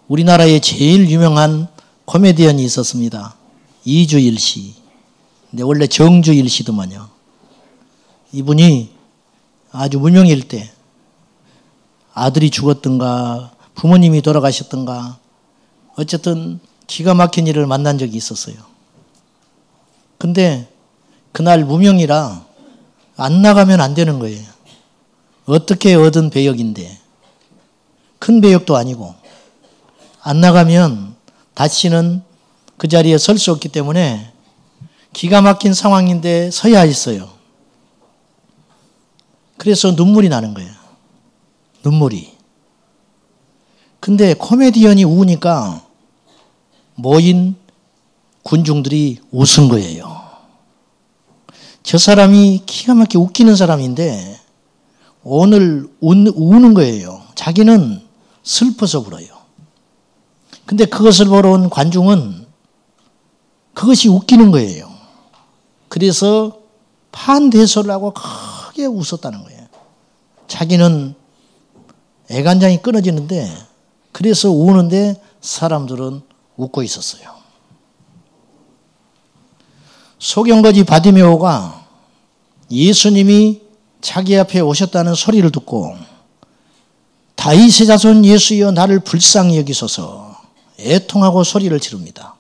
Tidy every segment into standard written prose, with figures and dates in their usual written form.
우리나라에 제일 유명한 코미디언이 있었습니다. 이주일 씨. 근데 원래 정주일 씨더만요. 이분이 아주 무명일 때 아들이 죽었던가 부모님이 돌아가셨던가 어쨌든 기가 막힌 일을 만난 적이 있었어요. 근데 그날 무명이라 안 나가면 안 되는 거예요. 어떻게 얻은 배역인데 큰 배역도 아니고 안 나가면 다시는 그 자리에 설 수 없기 때문에 기가 막힌 상황인데 서야 했어요. 그래서 눈물이 나는 거예요. 눈물이. 근데 코미디언이 우니까 모인 군중들이 웃은 거예요. 저 사람이 기가 막히게 웃기는 사람인데 오늘 우는 거예요. 자기는 슬퍼서 울어요. 근데 그것을 보러 온 관중은 그것이 웃기는 거예요. 그래서 판대소를 하고 크게 웃었다는 거예요. 자기는 애간장이 끊어지는데 그래서 우는데 사람들은 웃고 있었어요. 소경거지 바디메오가 예수님이 자기 앞에 오셨다는 소리를 듣고 다윗의 자손 예수여 나를 불쌍히 여기소서 애통하고 소리를 지릅니다.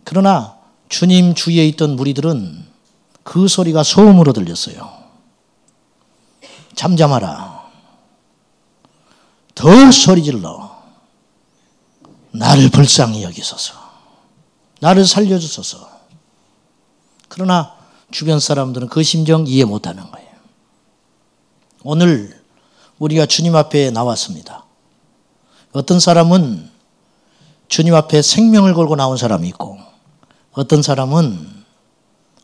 그러나 주님 주위에 있던 무리들은 그 소리가 소음으로 들렸어요. 잠잠하라. 더 소리질러. 나를 불쌍히 여기소서. 나를 살려주소서. 그러나 주변 사람들은 그 심정 이해 못하는 거예요. 오늘 우리가 주님 앞에 나왔습니다. 어떤 사람은 주님 앞에 생명을 걸고 나온 사람이 있고 어떤 사람은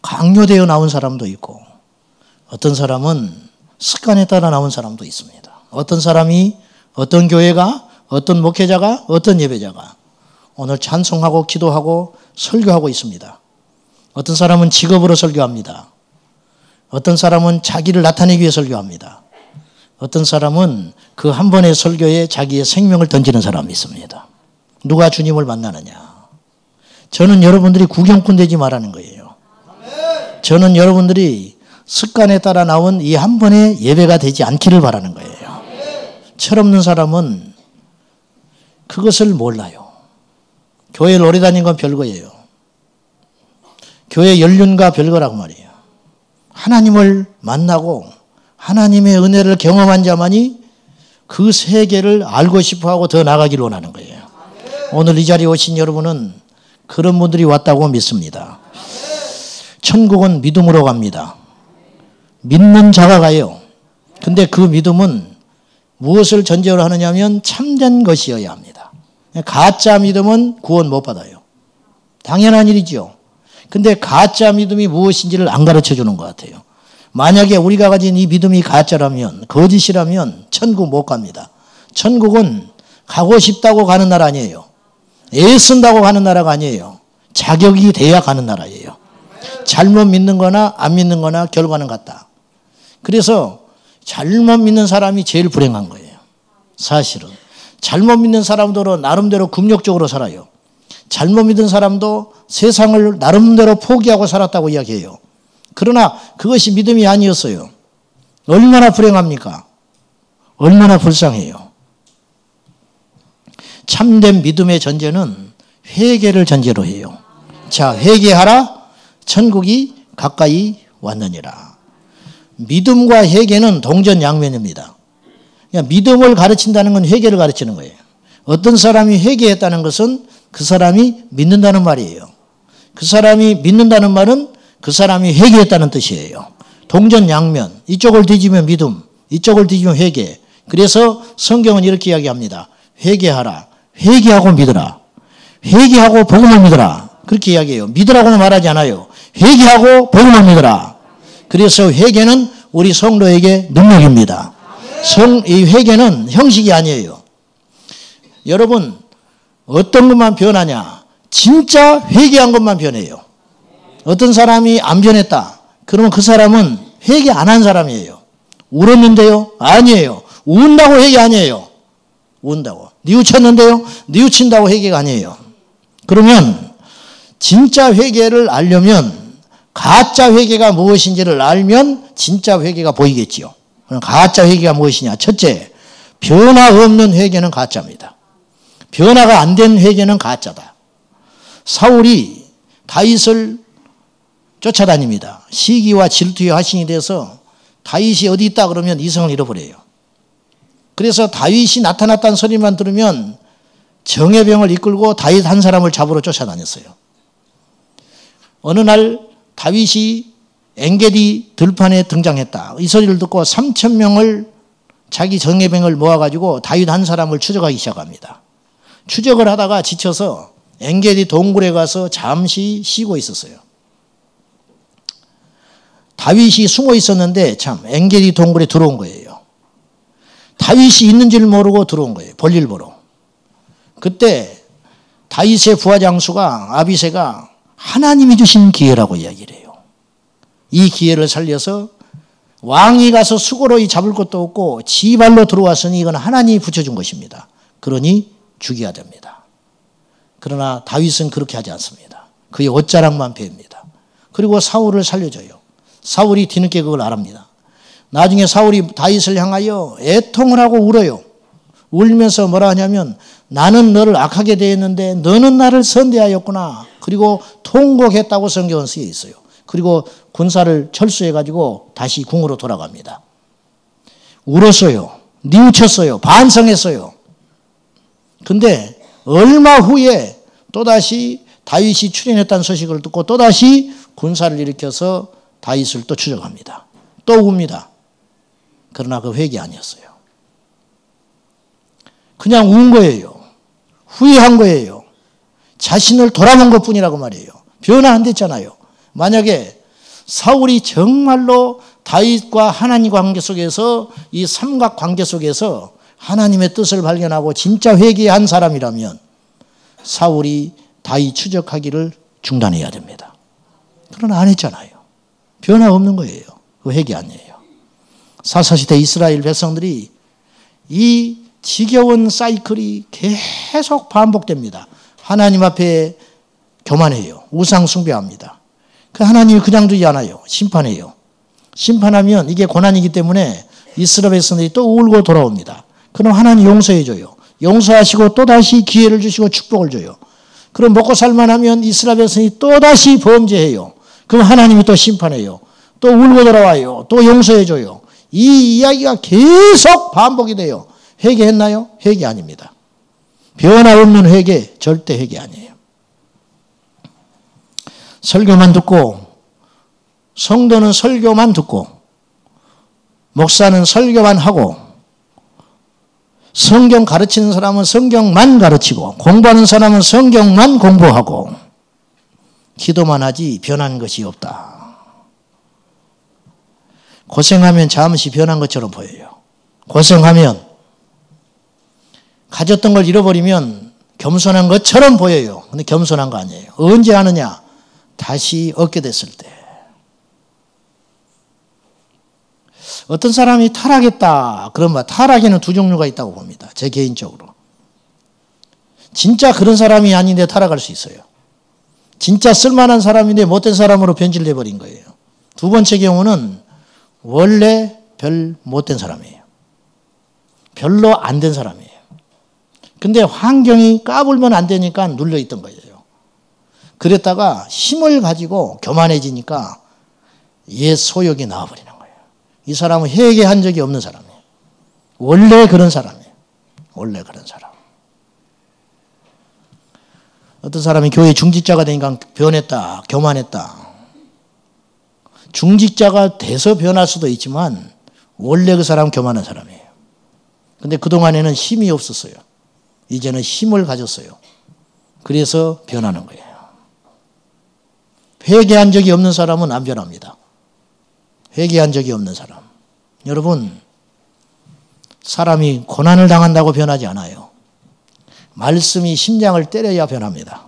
강요되어 나온 사람도 있고 어떤 사람은 습관에 따라 나온 사람도 있습니다. 어떤 사람이 어떤 교회가 어떤 목회자가 어떤 예배자가 오늘 찬송하고 기도하고 설교하고 있습니다. 어떤 사람은 직업으로 설교합니다. 어떤 사람은 자기를 나타내기 위해 설교합니다. 어떤 사람은 그 한 번의 설교에 자기의 생명을 던지는 사람이 있습니다. 누가 주님을 만나느냐? 저는 여러분들이 구경꾼 되지 말라는 거예요. 저는 여러분들이 습관에 따라 나온 이 한 번의 예배가 되지 않기를 바라는 거예요. 철없는 사람은 그것을 몰라요. 교회를 오래 다닌 건 별거예요. 교회 연륜과 별거라고 말이에요. 하나님을 만나고 하나님의 은혜를 경험한 자만이 그 세계를 알고 싶어하고 더 나가기를 원하는 거예요. 오늘 이 자리에 오신 여러분은 그런 분들이 왔다고 믿습니다. 천국은 믿음으로 갑니다. 믿는 자가 가요. 근데 그 믿음은 무엇을 전제로 하느냐면 참된 것이어야 합니다. 가짜 믿음은 구원 못 받아요. 당연한 일이죠. 근데 가짜 믿음이 무엇인지를 안 가르쳐 주는 것 같아요. 만약에 우리가 가진 이 믿음이 가짜라면 거짓이라면 천국 못 갑니다. 천국은 가고 싶다고 가는 나라 아니에요. 애쓴다고 가는 나라가 아니에요. 자격이 돼야 가는 나라예요. 잘못 믿는 거나 안 믿는 거나 결과는 같다. 그래서 잘못 믿는 사람이 제일 불행한 거예요. 사실은. 잘못 믿는 사람도 나름대로 금욕적으로 살아요. 잘못 믿은 사람도 세상을 나름대로 포기하고 살았다고 이야기해요. 그러나 그것이 믿음이 아니었어요. 얼마나 불행합니까? 얼마나 불쌍해요. 참된 믿음의 전제는 회개를 전제로 해요. 자, 회개하라. 천국이 가까이 왔느니라. 믿음과 회개는 동전양면입니다. 그러니까 믿음을 가르친다는 건 회개를 가르치는 거예요. 어떤 사람이 회개했다는 것은 그 사람이 믿는다는 말이에요. 그 사람이 믿는다는 말은 그 사람이 회개했다는 뜻이에요. 동전양면. 이쪽을 뒤지면 믿음, 이쪽을 뒤지면 회개. 그래서 성경은 이렇게 이야기합니다. 회개하라. 회개하고 믿으라. 회개하고 복음을 믿으라. 그렇게 이야기해요. 믿으라고는 말하지 않아요. 회개하고 복음을 믿으라. 그래서 회개는 우리 성도에게 능력입니다. 이 회개는 형식이 아니에요. 여러분, 어떤 것만 변하냐? 진짜 회개한 것만 변해요. 어떤 사람이 안 변했다. 그러면 그 사람은 회개 안 한 사람이에요. 울었는데요? 아니에요. 운다고 회개 아니에요. 운다고. 뉘우쳤는데요? 뉘우친다고 회개가 아니에요. 그러면 진짜 회개를 알려면 가짜 회개가 무엇인지를 알면 진짜 회개가 보이겠지요. 그럼 가짜 회개가 무엇이냐? 첫째, 변화 없는 회개는 가짜입니다. 변화가 안 된 회개는 가짜다. 사울이 다윗을 쫓아다닙니다. 시기와 질투의 화신이 돼서 다윗이 어디 있다 그러면 이성을 잃어버려요. 그래서 다윗이 나타났다는 소리만 들으면 정예병을 이끌고 다윗 한 사람을 잡으러 쫓아다녔어요. 어느 날 다윗이 엔게디 들판에 등장했다. 이 소리를 듣고 3,000명을 자기 정예병을 모아가지고 다윗 한 사람을 추적하기 시작합니다. 추적을 하다가 지쳐서 엔게디 동굴에 가서 잠시 쉬고 있었어요. 다윗이 숨어 있었는데 참 엔게디 동굴에 들어온 거예요. 다윗이 있는 줄 모르고 들어온 거예요. 볼일 보러. 그때 다윗의 부하장수가 아비새가 하나님이 주신 기회라고 이야기를 해요. 이 기회를 살려서 왕이 가서 수고로 잡을 것도 없고 지 발로 들어왔으니 이건 하나님이 붙여준 것입니다. 그러니 죽여야 됩니다. 그러나 다윗은 그렇게 하지 않습니다. 그의 옷자락만 베입니다. 그리고 사울을 살려줘요. 사울이 뒤늦게 그걸 알합니다. 나중에 사울이 다윗을 향하여 애통을 하고 울어요. 울면서 뭐라 하냐면 나는 너를 악하게 대했는데 너는 나를 선대하였구나. 그리고 통곡했다고 성경은 쓰여 있어요. 그리고 군사를 철수해가지고 다시 궁으로 돌아갑니다. 울었어요. 뉘우쳤어요. 반성했어요. 근데 얼마 후에 또다시 다윗이 출현했다는 소식을 듣고 또다시 군사를 일으켜서 다윗을 또 추적합니다. 또 웁니다. 그러나 그 회개 아니었어요. 그냥 운 거예요. 후회한 거예요. 자신을 돌아본 것뿐이라고 말이에요. 변화 안 됐잖아요. 만약에 사울이 정말로 다윗과 하나님 관계 속에서 이 삼각 관계 속에서 하나님의 뜻을 발견하고 진짜 회개한 사람이라면 사울이 다윗 추적하기를 중단해야 됩니다. 그러나 안 했잖아요. 변화 없는 거예요. 그 회개 아니에요. 사사시대 이스라엘 백성들이 이 지겨운 사이클이 계속 반복됩니다. 하나님 앞에 교만해요. 우상 숭배합니다. 그 하나님이 그냥 두지 않아요. 심판해요. 심판하면 이게 고난이기 때문에 이스라엘 백성들이 또 울고 돌아옵니다. 그럼 하나님 용서해 줘요. 용서하시고 또다시 기회를 주시고 축복을 줘요. 그럼 먹고 살만하면 이스라엘 백성이 또다시 범죄해요. 그럼 하나님이 또 심판해요. 또 울고 돌아와요. 또 용서해 줘요. 이 이야기가 계속 반복이 돼요. 회개했나요? 회개 아닙니다. 변화 없는 회개, 절대 회개 아니에요. 설교만 듣고, 성도는 설교만 듣고, 목사는 설교만 하고, 성경 가르치는 사람은 성경만 가르치고, 공부하는 사람은 성경만 공부하고, 기도만 하지 변한 것이 없다. 고생하면 잠시 변한 것처럼 보여요. 고생하면 가졌던 걸 잃어버리면 겸손한 것처럼 보여요. 근데 겸손한 거 아니에요. 언제 하느냐? 다시 얻게 됐을 때. 어떤 사람이 타락했다. 그러면 타락에는 두 종류가 있다고 봅니다. 제 개인적으로. 진짜 그런 사람이 아닌데 타락할 수 있어요. 진짜 쓸만한 사람인데 못된 사람으로 변질돼버린 거예요. 두 번째 경우는 원래 별 못된 사람이에요. 별로 안 된 사람이에요. 근데 환경이 까불면 안 되니까 눌려있던 거예요. 그랬다가 힘을 가지고 교만해지니까 옛 소욕이 나와버리는 거예요. 이 사람은 회개한 적이 없는 사람이에요. 원래 그런 사람이에요. 원래 그런 사람. 어떤 사람이 교회 중직자가 되니까 변했다, 교만했다. 중직자가 돼서 변할 수도 있지만 원래 그 사람은 교만한 사람이에요. 근데 그동안에는 힘이 없었어요. 이제는 힘을 가졌어요. 그래서 변하는 거예요. 회개한 적이 없는 사람은 안 변합니다. 회개한 적이 없는 사람. 여러분, 사람이 고난을 당한다고 변하지 않아요. 말씀이 심장을 때려야 변합니다.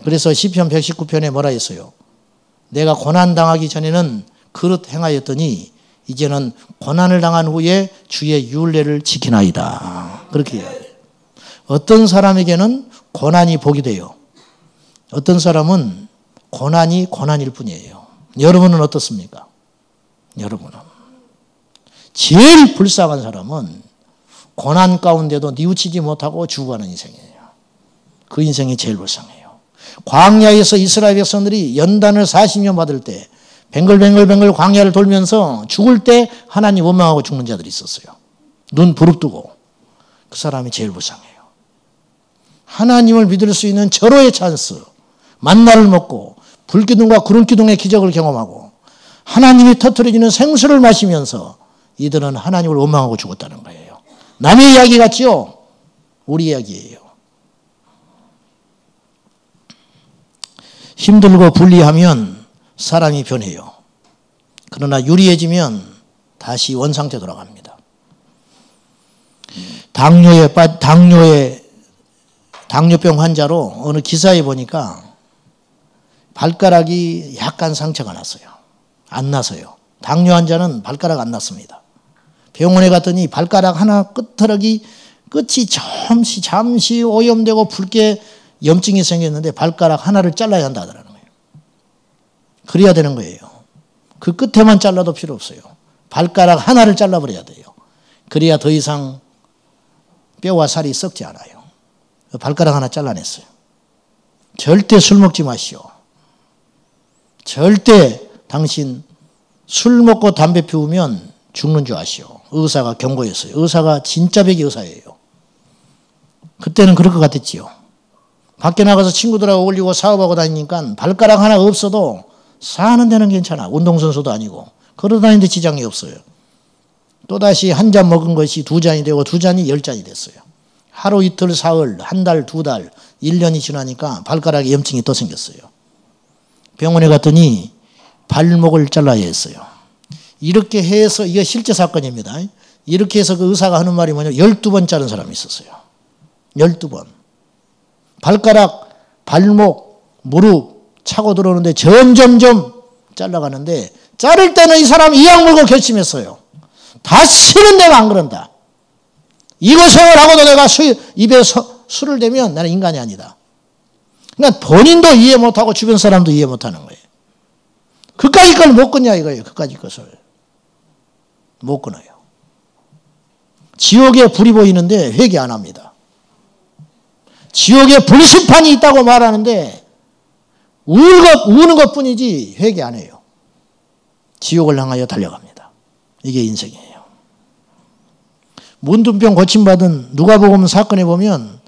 그래서 시편 119편에 뭐라 했어요? 내가 고난 당하기 전에는 그릇 행하였더니 이제는 고난을 당한 후에 주의 율례를 지키나이다. 그렇게 해야 돼요. 어떤 사람에게는 고난이 복이 돼요. 어떤 사람은 고난이 고난일 뿐이에요. 여러분은 어떻습니까? 여러분은. 제일 불쌍한 사람은 고난 가운데도 뉘우치지 못하고 죽어가는 인생이에요. 그 인생이 제일 불쌍해요. 광야에서 이스라엘 백성들이 연단을 40년 받을 때 뱅글뱅글 광야를 돌면서 죽을 때 하나님 원망하고 죽는 자들이 있었어요. 눈 부릅뜨고. 그 사람이 제일 불쌍해요. 하나님을 믿을 수 있는 절호의 찬스, 만나를 먹고 불기둥과 구름기둥의 기적을 경험하고 하나님이 터뜨려주는 생수를 마시면서 이들은 하나님을 원망하고 죽었다는 거예요. 남의 이야기 같지요? 우리 이야기예요. 힘들고 불리하면 사람이 변해요. 그러나 유리해지면 다시 원상태 돌아갑니다. 당뇨병 환자로 어느 기사에 보니까 발가락이 약간 상처가 났어요. 안 나서요. 당뇨 환자는 발가락 안 났습니다. 병원에 갔더니 발가락 하나 끝이 잠시 오염되고 붉게 염증이 생겼는데 발가락 하나를 잘라야 한다는 거예요. 그래야 되는 거예요. 그 끝에만 잘라도 필요 없어요. 발가락 하나를 잘라버려야 돼요. 그래야 더 이상 뼈와 살이 썩지 않아요. 발가락 하나 잘라냈어요. 절대 술 먹지 마시오. 절대 당신 술 먹고 담배 피우면 죽는 줄 아시오. 의사가 경고했어요. 의사가 진짜 백이 의사예요. 그때는 그럴 것 같았지요. 밖에 나가서 친구들하고 어울리고 사업하고 다니니까 발가락 하나 없어도 사는 데는 괜찮아. 운동선수도 아니고. 걸어다니는데 지장이 없어요. 또다시 한 잔 먹은 것이 2잔이 되고 2잔이 10잔이 됐어요. 하루 이틀 사흘, 한 달, 2달, 1년이 지나니까 발가락에 염증이 또 생겼어요. 병원에 갔더니 발목을 잘라야 했어요. 이렇게 해서, 이게 실제 사건입니다. 이렇게 해서 그 의사가 하는 말이 뭐냐면 12번 자른 사람이 있었어요. 12번. 발가락, 발목, 무릎 차고 들어오는데 점점점 잘라가는데 자를 때는 이 사람이 이악 물고 결심했어요. 다시는 내가 안 그런다. 이 고생을 하고도 내가 입에 술을 대면 나는 인간이 아니다. 그러니까 본인도 이해 못하고 주변 사람도 이해 못하는 거예요. 그까짓 걸 못 끊냐 이거예요. 그까짓 것을. 못 끊어요. 지옥에 불이 보이는데 회개 안 합니다. 지옥에 불심판이 있다고 말하는데 우는 것뿐이지 회개 안 해요. 지옥을 향하여 달려갑니다. 이게 인생이에요. 문둥병 고침받은 누가복음 사건에 보면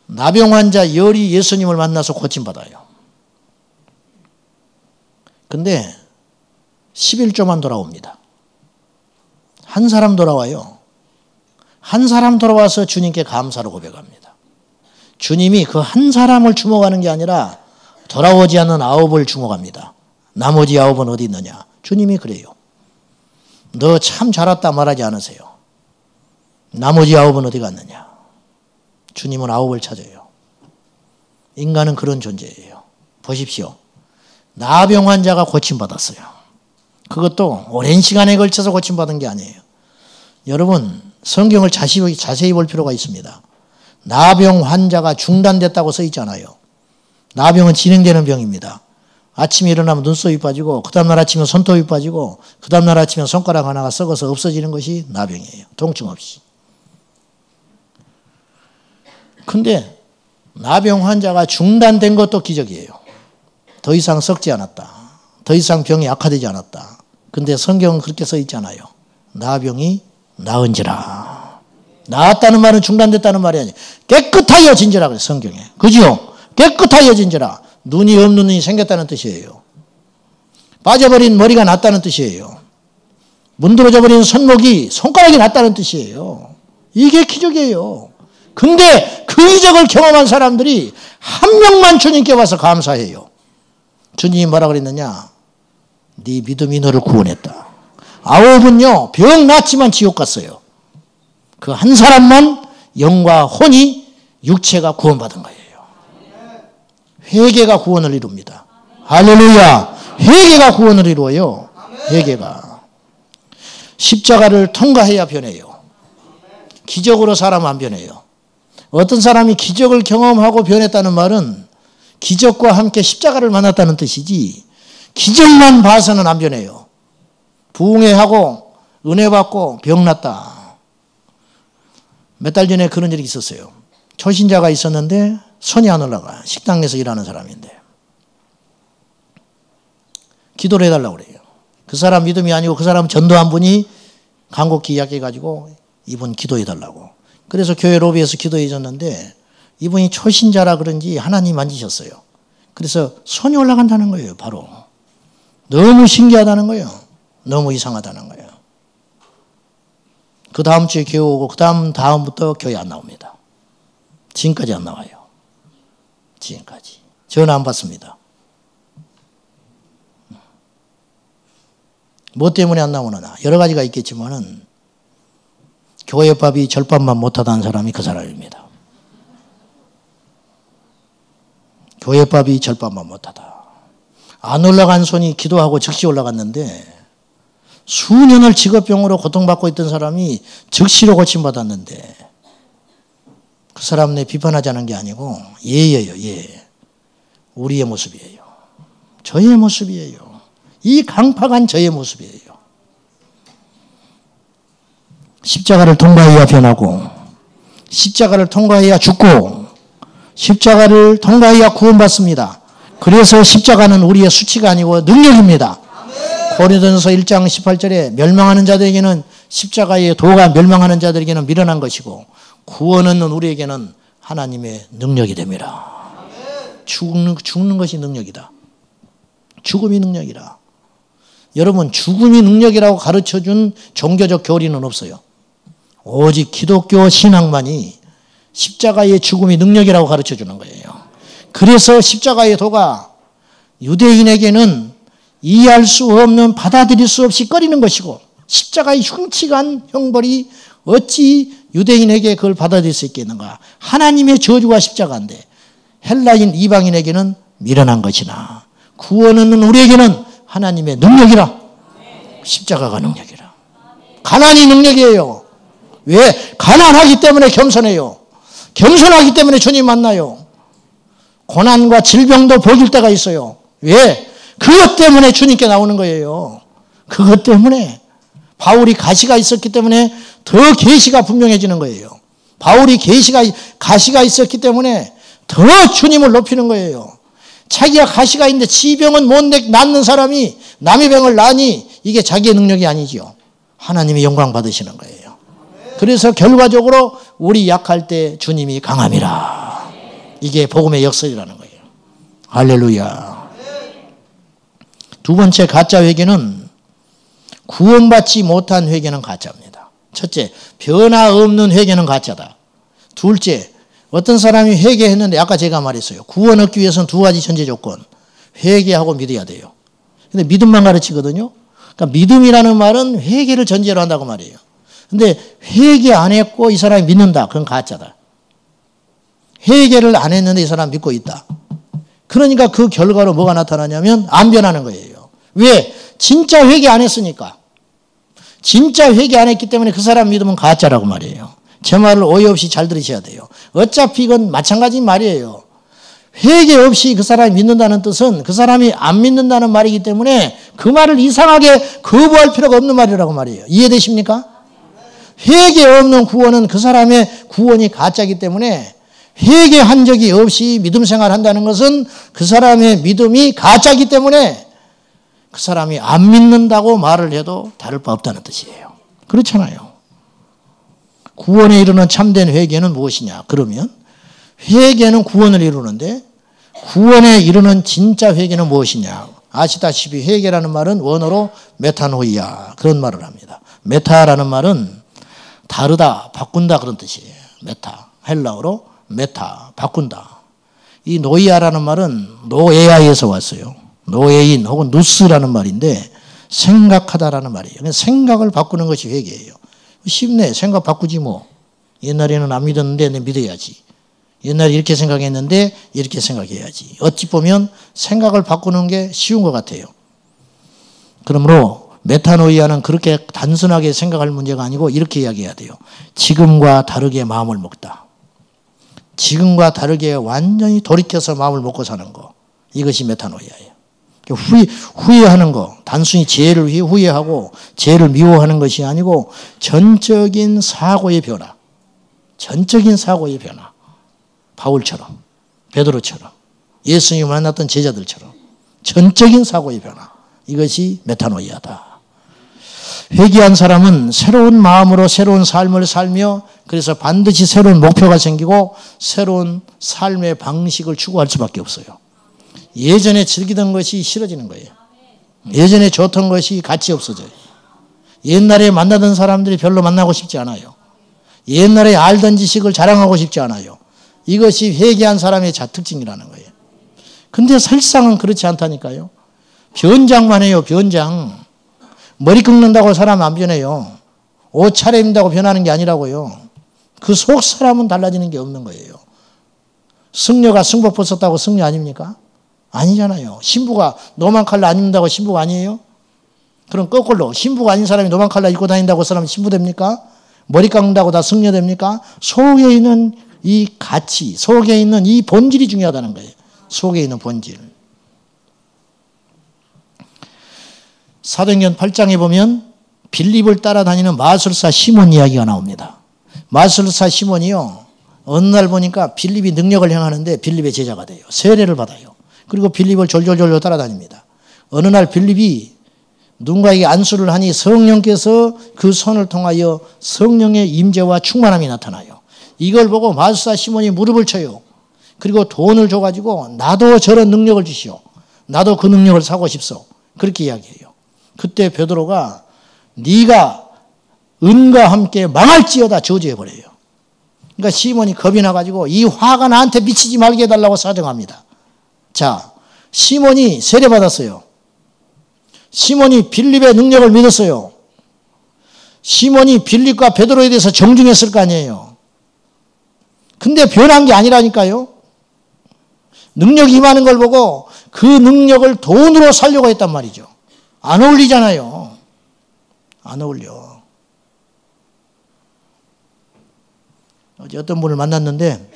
나병 환자 열이 예수님을 만나서 고침받아요. 근데 11조만 돌아옵니다. 한 사람 돌아와요. 한 사람 돌아와서 주님께 감사로 고백합니다. 주님이 그 한 사람을 주목하는 게 아니라 돌아오지 않는 9을 주목합니다. 나머지 9은 어디 있느냐. 주님이 그래요. 너 참 잘 왔다 말하지 않으세요. 나머지 9은 어디 갔느냐. 주님은 9을 찾아요. 인간은 그런 존재예요. 보십시오. 나병 환자가 고침받았어요. 그것도 오랜 시간에 걸쳐서 고침받은 게 아니에요. 여러분, 성경을 자세히 볼 필요가 있습니다. 나병 환자가 중단됐다고 써 있잖아요. 나병은 진행되는 병입니다. 아침에 일어나면 눈썹이 빠지고 그 다음날 아침에 손톱이 빠지고 그 다음날 아침에 손가락 하나가 썩어서 없어지는 것이 나병이에요. 통증 없이. 근데 나병 환자가 중단된 것도 기적이에요. 더 이상 썩지 않았다. 더 이상 병이 악화되지 않았다. 근데 성경은 그렇게 써 있잖아요. 나병이 나은지라. 나았다는 말은 중단됐다는 말이 아니에요. 깨끗하여진지라 그래요. 성경에. 그죠? 깨끗하여진지라. 눈이 없는 눈이 생겼다는 뜻이에요. 빠져버린 머리가 났다는 뜻이에요. 문드러져 버린 손목이 손가락이 났다는 뜻이에요. 이게 기적이에요. 근데 그 기적을 경험한 사람들이 한 명만 주님께 와서 감사해요. 주님이 뭐라 그랬느냐? 네 믿음이 너를 구원했다. 9은요 병 났지만 지옥 갔어요. 그 한 사람만 영과 혼이 육체가 구원받은 거예요. 회개가 구원을 이룹니다. 할렐루야. 회개가 구원을 이루어요. 회개가. 십자가를 통과해야 변해요. 기적으로 사람 안 변해요. 어떤 사람이 기적을 경험하고 변했다는 말은 기적과 함께 십자가를 만났다는 뜻이지 기적만 봐서는 안 변해요. 부흥회하고 은혜 받고 병 났다. 몇 달 전에 그런 일이 있었어요. 초신자가 있었는데 손이 안 올라가. 식당에서 일하는 사람인데 기도를 해달라고 그래요. 그 사람 믿음이 아니고 그 사람 전도한 분이 간곡히 이야기해가지고 이분 기도해달라고. 그래서 교회 로비에서 기도해 줬는데 이분이 초신자라 그런지 하나님 만지셨어요. 그래서 손이 올라간다는 거예요. 바로. 너무 신기하다는 거예요. 너무 이상하다는 거예요. 그 다음 주에 교회 오고 그 다음부터 교회 안 나옵니다. 지금까지 안 나와요. 지금까지. 전화 안 받습니다. 뭐 때문에 안 나오느냐. 여러 가지가 있겠지만은 교회밥이 절밥만 못하다는 사람이 그 사람입니다. 교회밥이 절밥만 못하다. 안 올라간 손이 기도하고 즉시 올라갔는데 수년을 직업병으로 고통받고 있던 사람이 즉시로 고침받았는데 그 사람 내 비판하자는 게 아니고 예예요. 예. 우리의 모습이에요. 저의 모습이에요. 이 강팍한 저의 모습이에요. 십자가를 통과해야 변하고 십자가를 통과해야 죽고 십자가를 통과해야 구원받습니다. 그래서 십자가는 우리의 수치가 아니고 능력입니다. 고린도전서 1장 18절에 멸망하는 자들에게는 십자가의 도가 멸망하는 자들에게는 미련한 것이고 구원은 우리에게는 하나님의 능력이 됩니다. 죽는 것이 능력이다. 죽음이 능력이다. 여러분 죽음이 능력이라고 가르쳐준 종교적 교리는 없어요. 오직 기독교 신앙만이 십자가의 죽음이 능력이라고 가르쳐주는 거예요. 그래서 십자가의 도가 유대인에게는 이해할 수 없는 받아들일 수 없이 꺼리는 것이고 십자가의 흉측한 형벌이 어찌 유대인에게 그걸 받아들일 수 있겠는가. 하나님의 저주가 십자가인데 헬라인 이방인에게는 미련한 것이나 구원은 우리에게는 하나님의 능력이라. 십자가가 능력이라. 가난이 능력이에요. 왜? 가난하기 때문에 겸손해요. 겸손하기 때문에 주님 만나요. 고난과 질병도 보길 때가 있어요. 왜? 그것 때문에 주님께 나오는 거예요. 그것 때문에 바울이 가시가 있었기 때문에 더 계시가 분명해지는 거예요. 바울이 가시가 있었기 때문에 더 주님을 높이는 거예요. 자기가 가시가 있는데 지병은 못 낫는 사람이 남의 병을 나니 이게 자기의 능력이 아니지요. 하나님이 영광 받으시는 거예요. 그래서 결과적으로 우리 약할 때 주님이 강함이라. 이게 복음의 역설이라는 거예요. 할렐루야. 두 번째 가짜 회개는 구원받지 못한 회개는 가짜입니다. 첫째, 변화 없는 회개는 가짜다. 둘째, 어떤 사람이 회개했는데 아까 제가 말했어요. 구원 얻기 위해서는 두 가지 전제 조건. 회개하고 믿어야 돼요. 근데 믿음만 가르치거든요. 그러니까 믿음이라는 말은 회개를 전제로 한다고 말이에요. 근데 회개 안 했고 이 사람이 믿는다. 그건 가짜다. 회개를 안 했는데 이 사람 믿고 있다. 그러니까 그 결과로 뭐가 나타나냐면 안 변하는 거예요. 왜? 진짜 회개 안 했으니까. 진짜 회개 안 했기 때문에 그 사람 믿음은 가짜라고 말이에요. 제 말을 오해 없이 잘 들으셔야 돼요. 어차피 이건 마찬가지 말이에요. 회개 없이 그 사람이 믿는다는 뜻은 그 사람이 안 믿는다는 말이기 때문에 그 말을 이상하게 거부할 필요가 없는 말이라고 말이에요. 이해되십니까? 회개 없는 구원은 그 사람의 구원이 가짜이기 때문에 회개한 적이 없이 믿음 생활한다는 것은 그 사람의 믿음이 가짜이기 때문에 그 사람이 안 믿는다고 말을 해도 다를 바 없다는 뜻이에요. 그렇잖아요. 구원에 이르는 참된 회개는 무엇이냐? 그러면 회개는 구원을 이루는데 구원에 이르는 진짜 회개는 무엇이냐? 아시다시피 회개라는 말은 원어로 메타노이아 그런 말을 합니다. 메타라는 말은 다르다, 바꾼다 그런 뜻이에요. 메타, 헬라어로 메타, 바꾼다. 이 노이아라는 말은 노에아에서 왔어요. 노예인 혹은 누스라는 말인데 생각하다라는 말이에요. 생각을 바꾸는 것이 회개예요. 쉽네. 생각 바꾸지 뭐. 옛날에는 안 믿었는데 내 믿어야지. 옛날에 이렇게 생각했는데 이렇게 생각해야지. 어찌 보면 생각을 바꾸는 게 쉬운 것 같아요. 그러므로 메타노이아는 그렇게 단순하게 생각할 문제가 아니고 이렇게 이야기해야 돼요. 지금과 다르게 마음을 먹다. 지금과 다르게 완전히 돌이켜서 마음을 먹고 사는 거. 이것이 메타노이아예요. 후회하는 거. 단순히 죄를 후회하고 죄를 미워하는 것이 아니고 전적인 사고의 변화. 전적인 사고의 변화. 바울처럼, 베드로처럼, 예수님을 만났던 제자들처럼 전적인 사고의 변화. 이것이 메타노이아다. 회개한 사람은 새로운 마음으로 새로운 삶을 살며 그래서 반드시 새로운 목표가 생기고 새로운 삶의 방식을 추구할 수밖에 없어요. 예전에 즐기던 것이 싫어지는 거예요. 예전에 좋던 것이 가치 없어져요. 옛날에 만나던 사람들이 별로 만나고 싶지 않아요. 옛날에 알던 지식을 자랑하고 싶지 않아요. 이것이 회개한 사람의 특징이라는 거예요. 근데 설상은 그렇지 않다니까요. 변장만 해요. 변장. 머리 긁는다고 사람 안 변해요. 옷 차려입는다고 변하는 게 아니라고요. 그 속 사람은 달라지는 게 없는 거예요. 승려가 승복 벗었다고 승려 아닙니까? 아니잖아요. 신부가 노만 칼라 안 입는다고 신부가 아니에요? 그럼 거꾸로 신부가 아닌 사람이 노만 칼라 입고 다닌다고 그 사람이 신부 됩니까? 머리 깎는다고 다 승려 됩니까? 속에 있는 이 가치, 속에 있는 이 본질이 중요하다는 거예요. 속에 있는 본질. 사도행전 8장에 보면 빌립을 따라다니는 마술사 시몬 이야기가 나옵니다. 마술사 시몬이요. 어느 날 보니까 빌립이 능력을 행하는데 빌립의 제자가 돼요. 세례를 받아요. 그리고 빌립을 졸졸졸 따라다닙니다. 어느 날 빌립이 누군가에게 안수를 하니 성령께서 그 손을 통하여 성령의 임재와 충만함이 나타나요. 이걸 보고 마술사 시몬이 무릎을 쳐요. 그리고 돈을 줘가지고 나도 저런 능력을 주시오. 나도 그 능력을 사고 싶소. 그렇게 이야기해요. 그때 베드로가 네가 은과 함께 망할지어다 저주해버려요. 그러니까 시몬이 겁이 나가지고 이 화가 나한테 미치지 말게 해달라고 사정합니다. 자, 시몬이 세례받았어요. 시몬이 빌립의 능력을 믿었어요. 시몬이 빌립과 베드로에 대해서 정중했을 거 아니에요. 근데 변한 게 아니라니까요. 능력이 임하는 걸 보고 그 능력을 돈으로 살려고 했단 말이죠. 안 어울리잖아요. 안 어울려. 어제 어떤 분을 만났는데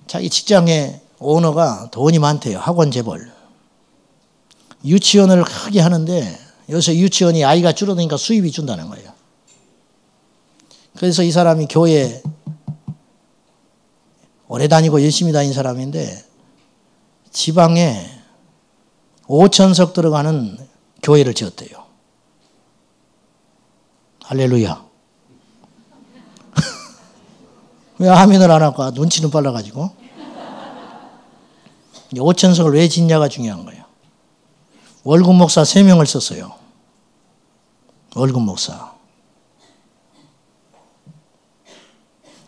자기 직장의 오너가 돈이 많대요. 학원 재벌. 유치원을 크게 하는데 요새 유치원이 아이가 줄어드니까 수입이 준다는 거예요. 그래서 이 사람이 교회 오래 다니고 열심히 다닌 사람인데 지방에 5,000석 들어가는 교회를 지었대요. 할렐루야. 왜 아멘을 안 할까? 눈치는 빨라가지고. 5,000석을 왜 짓냐가 중요한 거예요. 월급 목사 3명을 썼어요. 월급 목사.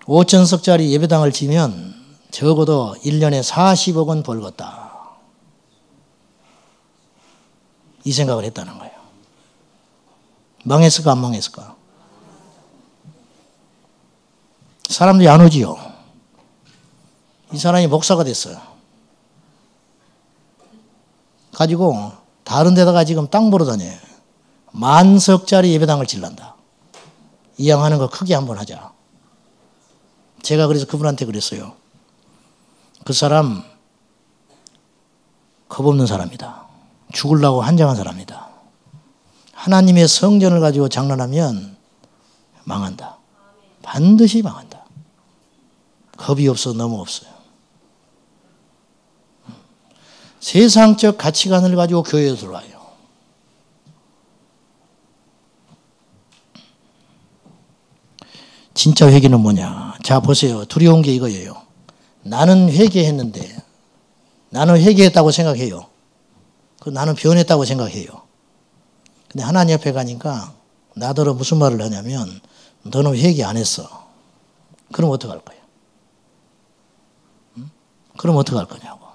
5,000석짜리 예배당을 지면 적어도 1년에 40억 원 벌겠다. 이 생각을 했다는 거예요. 망했을까 안 망했을까? 사람들이 안 오지요. 이 사람이 목사가 됐어요. 가지고 다른 데다가 지금 땅 보러 다녀요. 10,000석짜리 예배당을 질란다. 이왕하는 거 크게 한번 하자. 제가 그래서 그분한테 그랬어요. 그 사람 겁없는 사람이다. 죽으려고 한장한 사람이다. 하나님의 성전을 가지고 장난하면 망한다. 반드시 망한다. 겁이 없어 너무 없어요. 세상적 가치관을 가지고 교회에 들어와요. 진짜 회개는 뭐냐? 자 보세요. 두려운 게 이거예요. 나는 회개했는데 나는 회개했다고 생각해요. 나는 변했다고 생각해요. 근데 하나님 옆에 가니까 나더러 무슨 말을 하냐면 너는 회개 안 했어. 그럼 어떡할 거야? 그럼 어떡할 거냐고.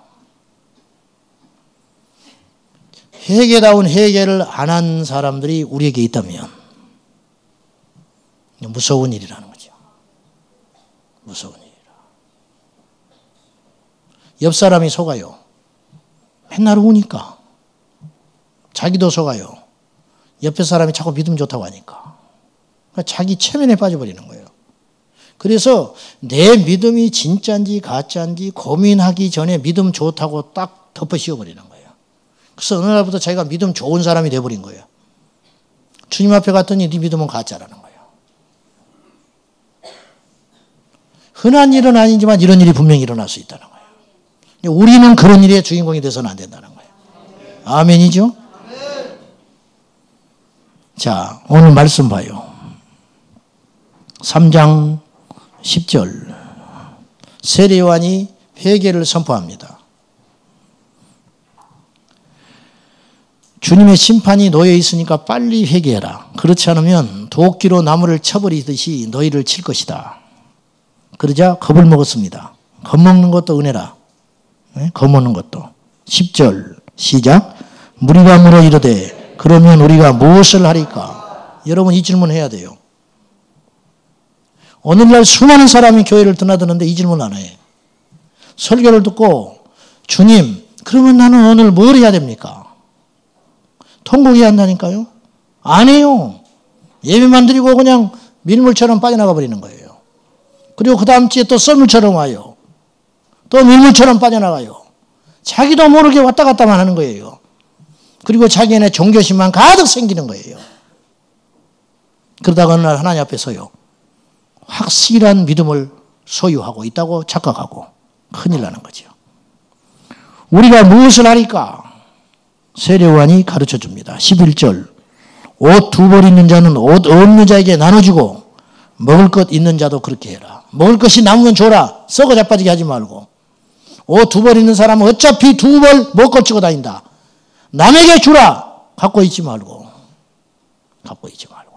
회개다운 회개를 안 한 사람들이 우리에게 있다면 무서운 일이라는 거죠. 무서운 일이라. 옆 사람이 속아요. 맨날 우니까. 자기도 속아요. 옆에 사람이 자꾸 믿음 좋다고 하니까. 그러니까 자기 체면에 빠져버리는 거예요. 그래서 내 믿음이 진짜인지 가짜인지 고민하기 전에 믿음 좋다고 딱 덮어 씌워버리는 거예요. 그래서 어느 날부터 자기가 믿음 좋은 사람이 돼버린 거예요. 주님 앞에 갔더니 네 믿음은 가짜라는 거예요. 흔한 일은 아니지만 이런 일이 분명히 일어날 수 있다는 거예요. 우리는 그런 일의 주인공이 돼서는 안 된다는 거예요. 아멘이죠? 자, 오늘 말씀 봐요. 3장 10절. 세례요한이 회개를 선포합니다. 주님의 심판이 놓여 있으니까 빨리 회개해라. 그렇지 않으면 도끼로 나무를 쳐버리듯이 너희를 칠 것이다. 그러자 겁을 먹었습니다. 겁먹는 것도 은혜라. 네? 겁먹는 것도. 10절 시작. 무리가 물어 이르되 그러면 우리가 무엇을 하리까? 여러분 이 질문 해야 돼요. 오늘날 수많은 사람이 교회를 드나드는데 이 질문 안 해. 설교를 듣고 주님 그러면 나는 오늘 뭘 해야 됩니까? 통곡해야 한다니까요? 안 해요. 예배만 드리고 그냥 밀물처럼 빠져나가 버리는 거예요. 그리고 그 다음 주에 또 썰물처럼 와요. 또 밀물처럼 빠져나가요. 자기도 모르게 왔다 갔다만 하는 거예요. 그리고 자기네 종교심만 가득 생기는 거예요. 그러다가 어느 날 하나님 앞에 서요. 확실한 믿음을 소유하고 있다고 착각하고 큰일 나는 거죠. 우리가 무엇을 하리까? 세례요한이 가르쳐 줍니다. 11절. 옷 2벌 있는 자는 옷 없는 자에게 나눠주고 먹을 것 있는 자도 그렇게 해라. 먹을 것이 남으면 줘라. 썩어 자빠지게 하지 말고. 옷 2벌 있는 사람은 어차피 2벌 못 거치고 다닌다. 남에게 주라. 갖고 있지 말고. 갖고 있지 말고.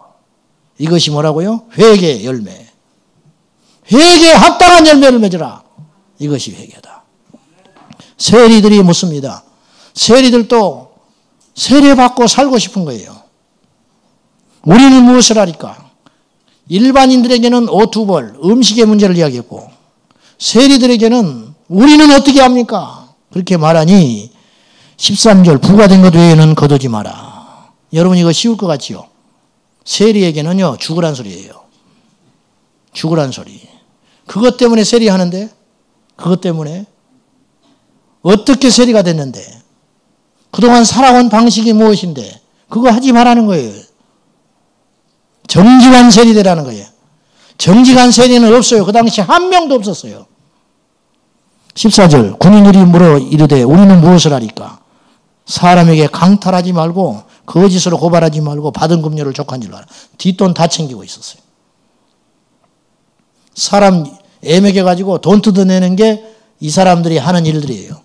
이것이 뭐라고요? 회개의 열매. 회개에 합당한 열매를 맺으라. 이것이 회개다. 세리들이 묻습니다. 세리들도 세례받고 살고 싶은 거예요. 우리는 무엇을 하리까? 일반인들에게는 옷 2벌, 음식의 문제를 이야기했고 세리들에게는 우리는 어떻게 합니까? 그렇게 말하니 13절 부과된 것 외에는 거두지 마라. 여러분 이거 쉬울 것 같지요? 세리에게는요 죽으란 소리예요. 죽으란 소리. 그것 때문에 세리하는데 그것 때문에 어떻게 세리가 됐는데 그동안 살아온 방식이 무엇인데 그거 하지 말라는 거예요. 정직한 세리되라는 거예요. 정직한 세리는 없어요. 그 당시 한 명도 없었어요. 14절 군인들이 물어 이르되 우리는 무엇을 하리까? 사람에게 강탈하지 말고 거짓으로 고발하지 말고 받은 금료를 족한 줄로 알아. 뒷돈 다 챙기고 있었어요. 사람 애매겨가지고 돈 뜯어내는 게 이 사람들이 하는 일들이에요.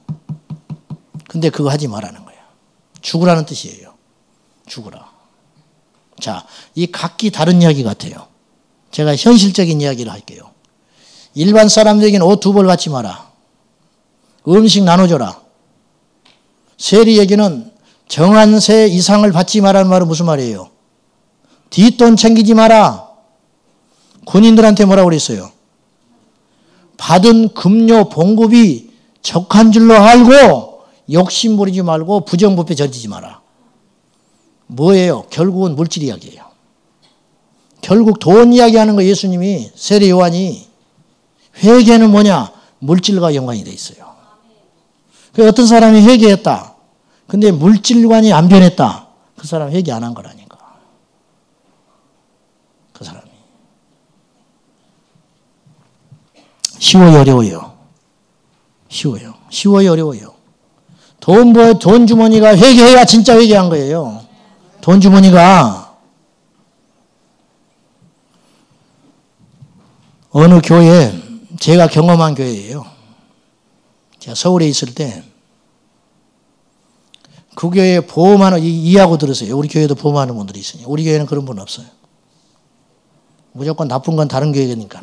근데 그거 하지 말라는 거예요. 죽으라는 뜻이에요. 죽으라. 자, 이 각기 다른 이야기 같아요. 제가 현실적인 이야기를 할게요. 일반 사람들에게는 옷 2벌 갖지 마라. 음식 나눠줘라. 세리에게는 정한 세 이상을 받지 마라는 말은 무슨 말이에요? 뒷돈 챙기지 마라. 군인들한테 뭐라고 그랬어요? 받은 급료 봉급이 적한 줄로 알고 욕심 부리지 말고 부정부패 저지지 마라. 뭐예요? 결국은 물질 이야기예요. 결국 돈 이야기하는 거 예수님이 세례 요한이 회개는 뭐냐? 물질과 연관이 돼 있어요. 그 어떤 사람이 회개했다. 근데 물질관이 안 변했다. 그 사람 회개 안 한 거라니까. 그 사람이. 쉬워요, 어려워요? 쉬워요. 쉬워요, 어려워요? 돈 주머니가 회개해야 진짜 회개한 거예요. 돈 주머니가 어느 교회, 제가 경험한 교회예요. 제가 서울에 있을 때 그 교회에 보험하는, 이해하고 들으세요. 우리 교회도 보험하는 분들이 있으니. 우리 교회는 그런 분 없어요. 무조건 나쁜 건 다른 교회니까.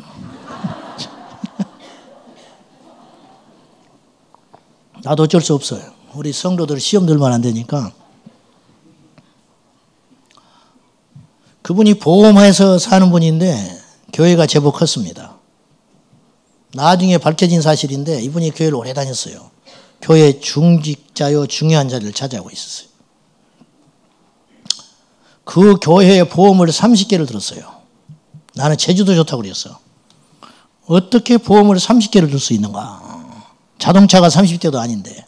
나도 어쩔 수 없어요. 우리 성도들 시험 들면 안 되니까. 그분이 보험해서 사는 분인데 교회가 제법 컸습니다. 나중에 밝혀진 사실인데 이분이 교회를 오래 다녔어요. 교회 중직자요 중요한 자리를 차지하고 있었어요. 그 교회에 보험을 30개를 들었어요. 나는 제주도 좋다고 그랬어. 어떻게 보험을 30개를 들 수 있는가? 자동차가 30대도 아닌데.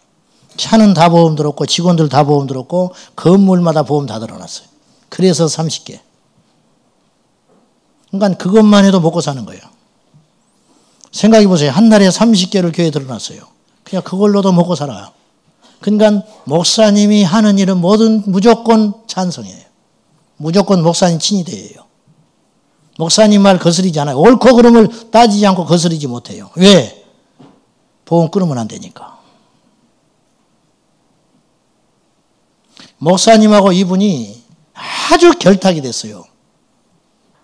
차는 다 보험 들었고 직원들 다 보험 들었고 건물마다 보험 다 들어놨어요. 그래서 30개. 그러니까 그것만 해도 먹고 사는 거예요. 생각해 보세요. 한 달에 30개를 교회에 들어놨어요. 그냥 그걸로도 먹고 살아요. 그러니까 목사님이 하는 일은 뭐든 무조건 찬성이에요. 무조건 목사님 친위대예요. 목사님 말 거스리지 않아요. 옳고 그름을 따지지 않고 거스리지 못해요. 왜? 보험 끊으면 안 되니까. 목사님하고 이분이 아주 결탁이 됐어요.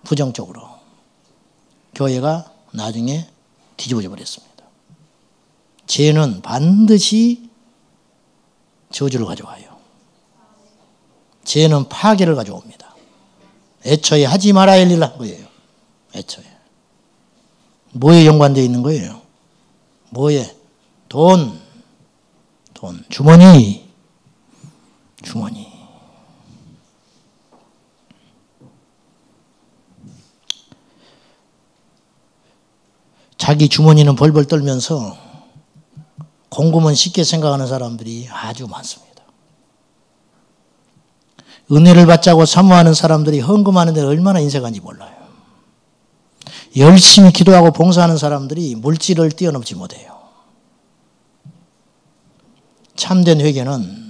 부정적으로. 교회가 나중에 뒤집어져 버렸습니다. 죄는 반드시 저주를 가져와요. 죄는 파괴를 가져옵니다. 애초에 하지 말아야 할 일을 한 거예요. 애초에. 뭐에 연관되어 있는 거예요? 뭐에? 돈, 주머니. 자기 주머니는 벌벌 떨면서 공금은 쉽게 생각하는 사람들이 아주 많습니다. 은혜를 받자고 사모하는 사람들이 헌금하는 데 얼마나 인색한지 몰라요. 열심히 기도하고 봉사하는 사람들이 물질을 뛰어넘지 못해요. 참된 회개는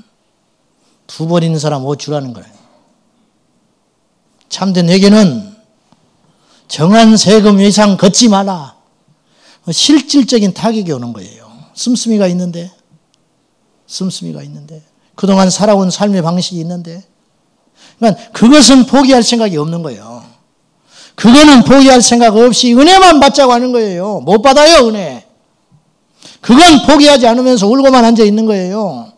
두 번 있는 사람 옷 주라는 거예요. 참된 회개는 정한 세금 이상 걷지 마라. 실질적인 타격이 오는 거예요. 씀씀이가 있는데 그동안 살아온 삶의 방식이 있는데 그러니까 그것은 포기할 생각이 없는 거예요. 그거는 포기할 생각 없이 은혜만 받자고 하는 거예요. 못 받아요, 은혜. 그건 포기하지 않으면서 울고만 앉아 있는 거예요.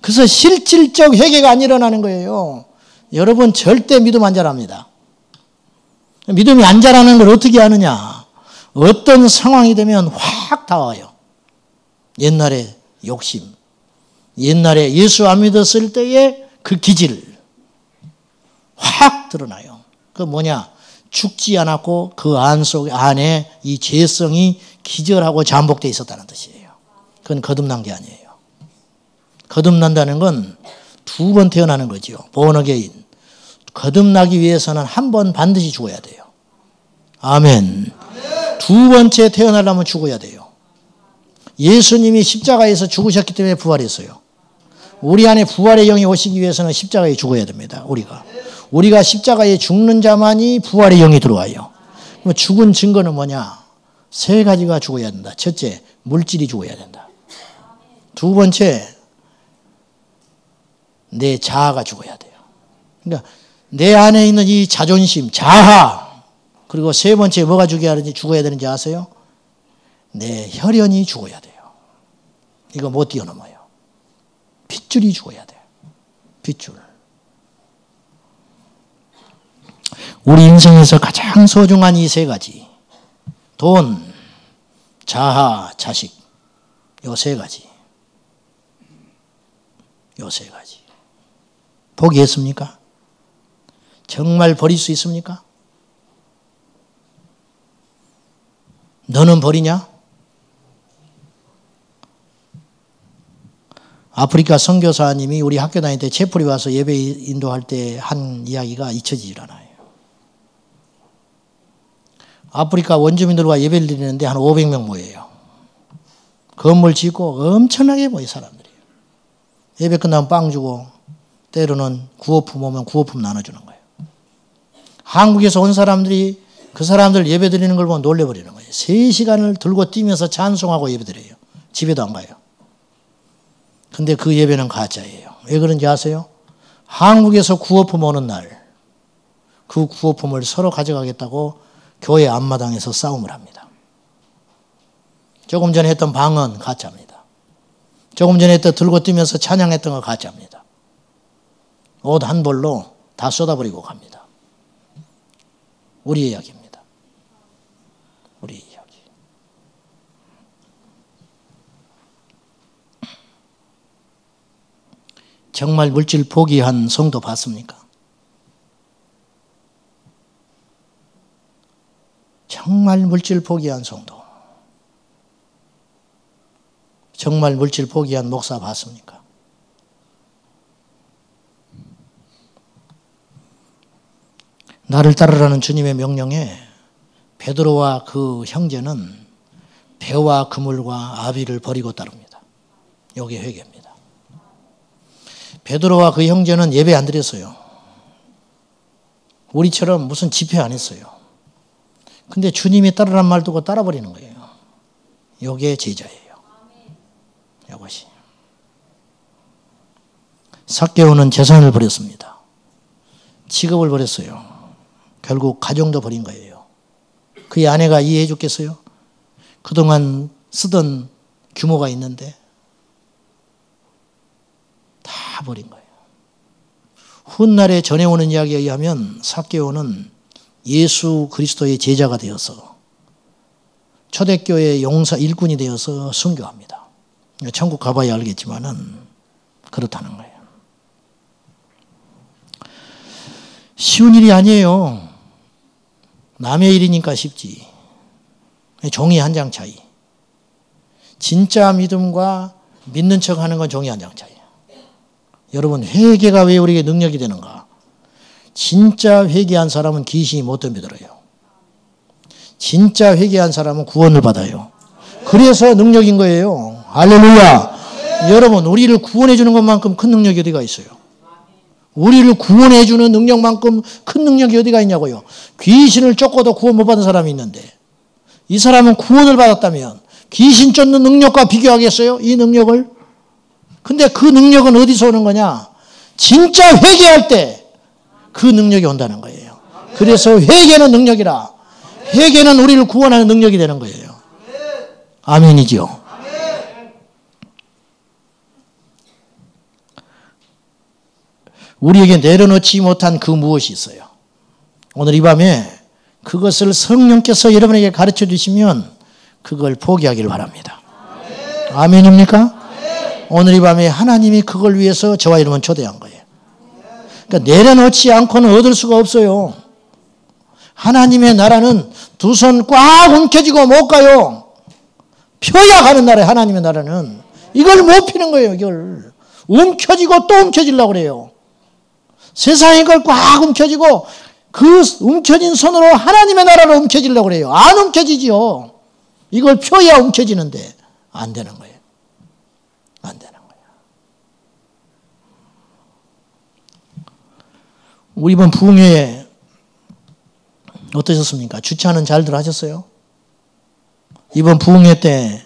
그래서 실질적 회개가 안 일어나는 거예요. 여러분 절대 믿음 안 자랍니다. 믿음이 안 자라는 걸 어떻게 아느냐? 어떤 상황이 되면 확 다와요. 옛날에 욕심, 옛날에 예수 안 믿었을 때의 그 기질 확 드러나요. 그 뭐냐? 죽지 않았고 그 안에 이 죄성이 기절하고 잠복되어 있었다는 뜻이에요. 그건 거듭난 게 아니에요. 거듭난다는 건 두 번 태어나는 거죠. 본어게인. 거듭나기 위해서는 한 번 반드시 죽어야 돼요. 아멘. 두 번째 태어나려면 죽어야 돼요. 예수님이 십자가에서 죽으셨기 때문에 부활했어요. 우리 안에 부활의 영이 오시기 위해서는 십자가에 죽어야 됩니다. 우리가 십자가에 죽는 자만이 부활의 영이 들어와요. 그럼 죽은 증거는 뭐냐? 세 가지가 죽어야 된다. 첫째, 물질이 죽어야 된다. 두 번째, 내 자아가 죽어야 돼요. 그러니까 내 안에 있는 이 자존심, 자아, 그리고 세 번째 뭐가 죽어야 되는지 아세요? 내 혈연이 죽어야 돼요. 이거 못 뛰어넘어요. 핏줄이 죽어야 돼요. 핏줄. 우리 인생에서 가장 소중한 이 세 가지. 돈, 자아, 자식. 요 세 가지. 포기했습니까? 정말 버릴 수 있습니까? 너는 버리냐? 아프리카 선교사님이 우리 학교 다닐 때 채플이 와서 예배 인도할 때 한 이야기가 잊혀지질 않아요. 아프리카 원주민들과 예배를 드리는데 한 500명 모여요. 건물 짓고 엄청나게 모여 사람들이. 예배 끝나면 빵 주고 때로는 구호품 오면 구호품 나눠주는 거예요. 한국에서 온 사람들이 그 사람들 예배 드리는 걸 보면 놀래버리는 거예요. 3시간을 들고 뛰면서 찬송하고 예배 드려요. 집에도 안 가요. 근데 그 예배는 가짜예요. 왜 그런지 아세요? 한국에서 구호품 오는 날 그 구호품을 서로 가져가겠다고 교회 앞마당에서 싸움을 합니다. 조금 전에 했던 방언 가짜입니다. 조금 전에 했던 들고 뛰면서 찬양했던 거 가짜입니다. 옷 한 벌로 다 쏟아버리고 갑니다. 우리 이야기입니다. 우리 이야기. 정말 물질 포기한 성도 봤습니까? 정말 물질 포기한 성도, 정말 물질 포기한 목사 봤습니까? 나를 따르라는 주님의 명령에 베드로와 그 형제는 배와 그물과 아비를 버리고 따릅니다. 이게 회개입니다. 베드로와 그 형제는 예배 안 드렸어요. 우리처럼 무슨 집회 안 했어요. 근데 주님이 따르란 말 두고 따라버리는 거예요. 이게 제자예요. 이것이. 삭개오는 재산을 버렸습니다. 직업을 버렸어요. 결국 가정도 버린 거예요. 그의 아내가 이해해 줬겠어요? 그동안 쓰던 규모가 있는데 다 버린 거예요. 훗날에 전해오는 이야기에 의하면 삭개오는 예수 그리스도의 제자가 되어서 초대교회 용사 일꾼이 되어서 순교합니다. 천국 가봐야 알겠지만은 그렇다는 거예요. 쉬운 일이 아니에요. 남의 일이니까 쉽지. 종이 한 장 차이. 진짜 믿음과 믿는 척하는 건 종이 한 장 차이. 여러분, 회개가 왜 우리에게 능력이 되는가? 진짜 회개한 사람은 귀신이 못 덤벼들어요. 진짜 회개한 사람은 구원을 받아요. 그래서 능력인 거예요. 할렐루야. 여러분, 우리를 구원해 주는 것만큼 큰 능력이 어디가 있어요? 우리를 구원해 주는 능력만큼 큰 능력이 어디가 있냐고요. 귀신을 쫓고도 구원 못 받은 사람이 있는데 이 사람은 구원을 받았다면 귀신 쫓는 능력과 비교하겠어요? 이 능력을? 근데 그 능력은 어디서 오는 거냐? 진짜 회개할 때 그 능력이 온다는 거예요. 그래서 회개는 능력이라. 회개는 우리를 구원하는 능력이 되는 거예요. 아멘이죠. 우리에게 내려놓지 못한 그 무엇이 있어요. 오늘 이 밤에 그것을 성령께서 여러분에게 가르쳐 주시면 그걸 포기하기를 바랍니다. 아멘입니까? 오늘 이 밤에 하나님이 그걸 위해서 저와 여러분 초대한 거예요. 그러니까 내려놓지 않고는 얻을 수가 없어요. 하나님의 나라는 두 손 꽉 움켜쥐고 못 가요. 펴야 가는 나라예요. 하나님의 나라는. 이걸 못 피는 거예요. 이걸. 움켜쥐고 또 움켜쥐려고 그래요. 세상의 걸 꽉 움켜쥐고 그 움켜진 손으로 하나님의 나라를 움켜쥐려고 그래요. 안 움켜지죠. 이걸 펴야 움켜지는데 안 되는 거예요. 안 되는 거예요. 우리 이번 부흥회에 어떠셨습니까? 주차는 잘들 하셨어요? 이번 부흥회 때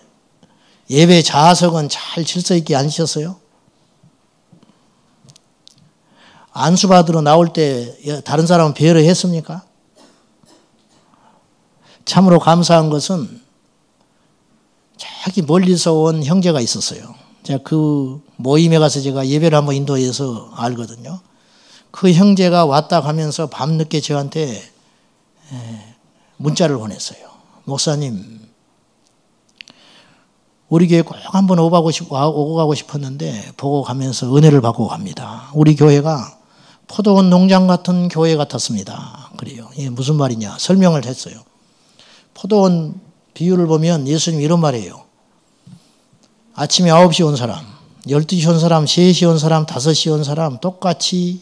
예배 좌석은 잘 질서 있게 앉으셨어요? 안수받으러 나올 때 다른 사람은 배려를 했습니까? 참으로 감사한 것은 저기 멀리서 온 형제가 있었어요. 제가 그 모임에 가서 제가 예배를 한번 인도해서 알거든요. 그 형제가 왔다 가면서 밤늦게 저한테 문자를 보냈어요. 목사님, 우리 교회 꼭 한번 오고 가고 싶었는데 보고 가면서 은혜를 받고 갑니다. 우리 교회가 포도원 농장 같은 교회 같았습니다. 그래요. 이게 무슨 말이냐 설명을 했어요. 포도원 비유를 보면 예수님 이런 말이에요. 아침에 9시 온 사람, 12시 온 사람, 3시 온 사람, 5시 온 사람 똑같이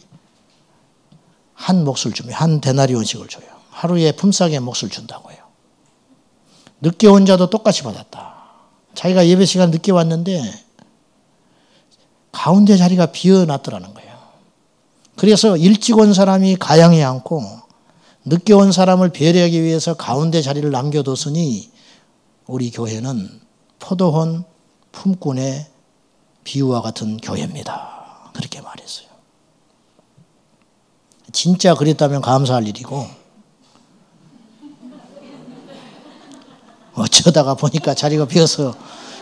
한 몫을 줍니다. 한 데나리온씩을 줘요. 하루에 품삯의 몫을 준다고요. 늦게 온 자도 똑같이 받았다. 자기가 예배 시간 늦게 왔는데 가운데 자리가 비어놨더라는 거예요. 그래서 일찍 온 사람이 가양해 앉고 늦게 온 사람을 배려하기 위해서 가운데 자리를 남겨뒀으니 우리 교회는 포도원 품꾼의 비유와 같은 교회입니다. 그렇게 말했어요. 진짜 그랬다면 감사할 일이고 어쩌다가 보니까 자리가 비어서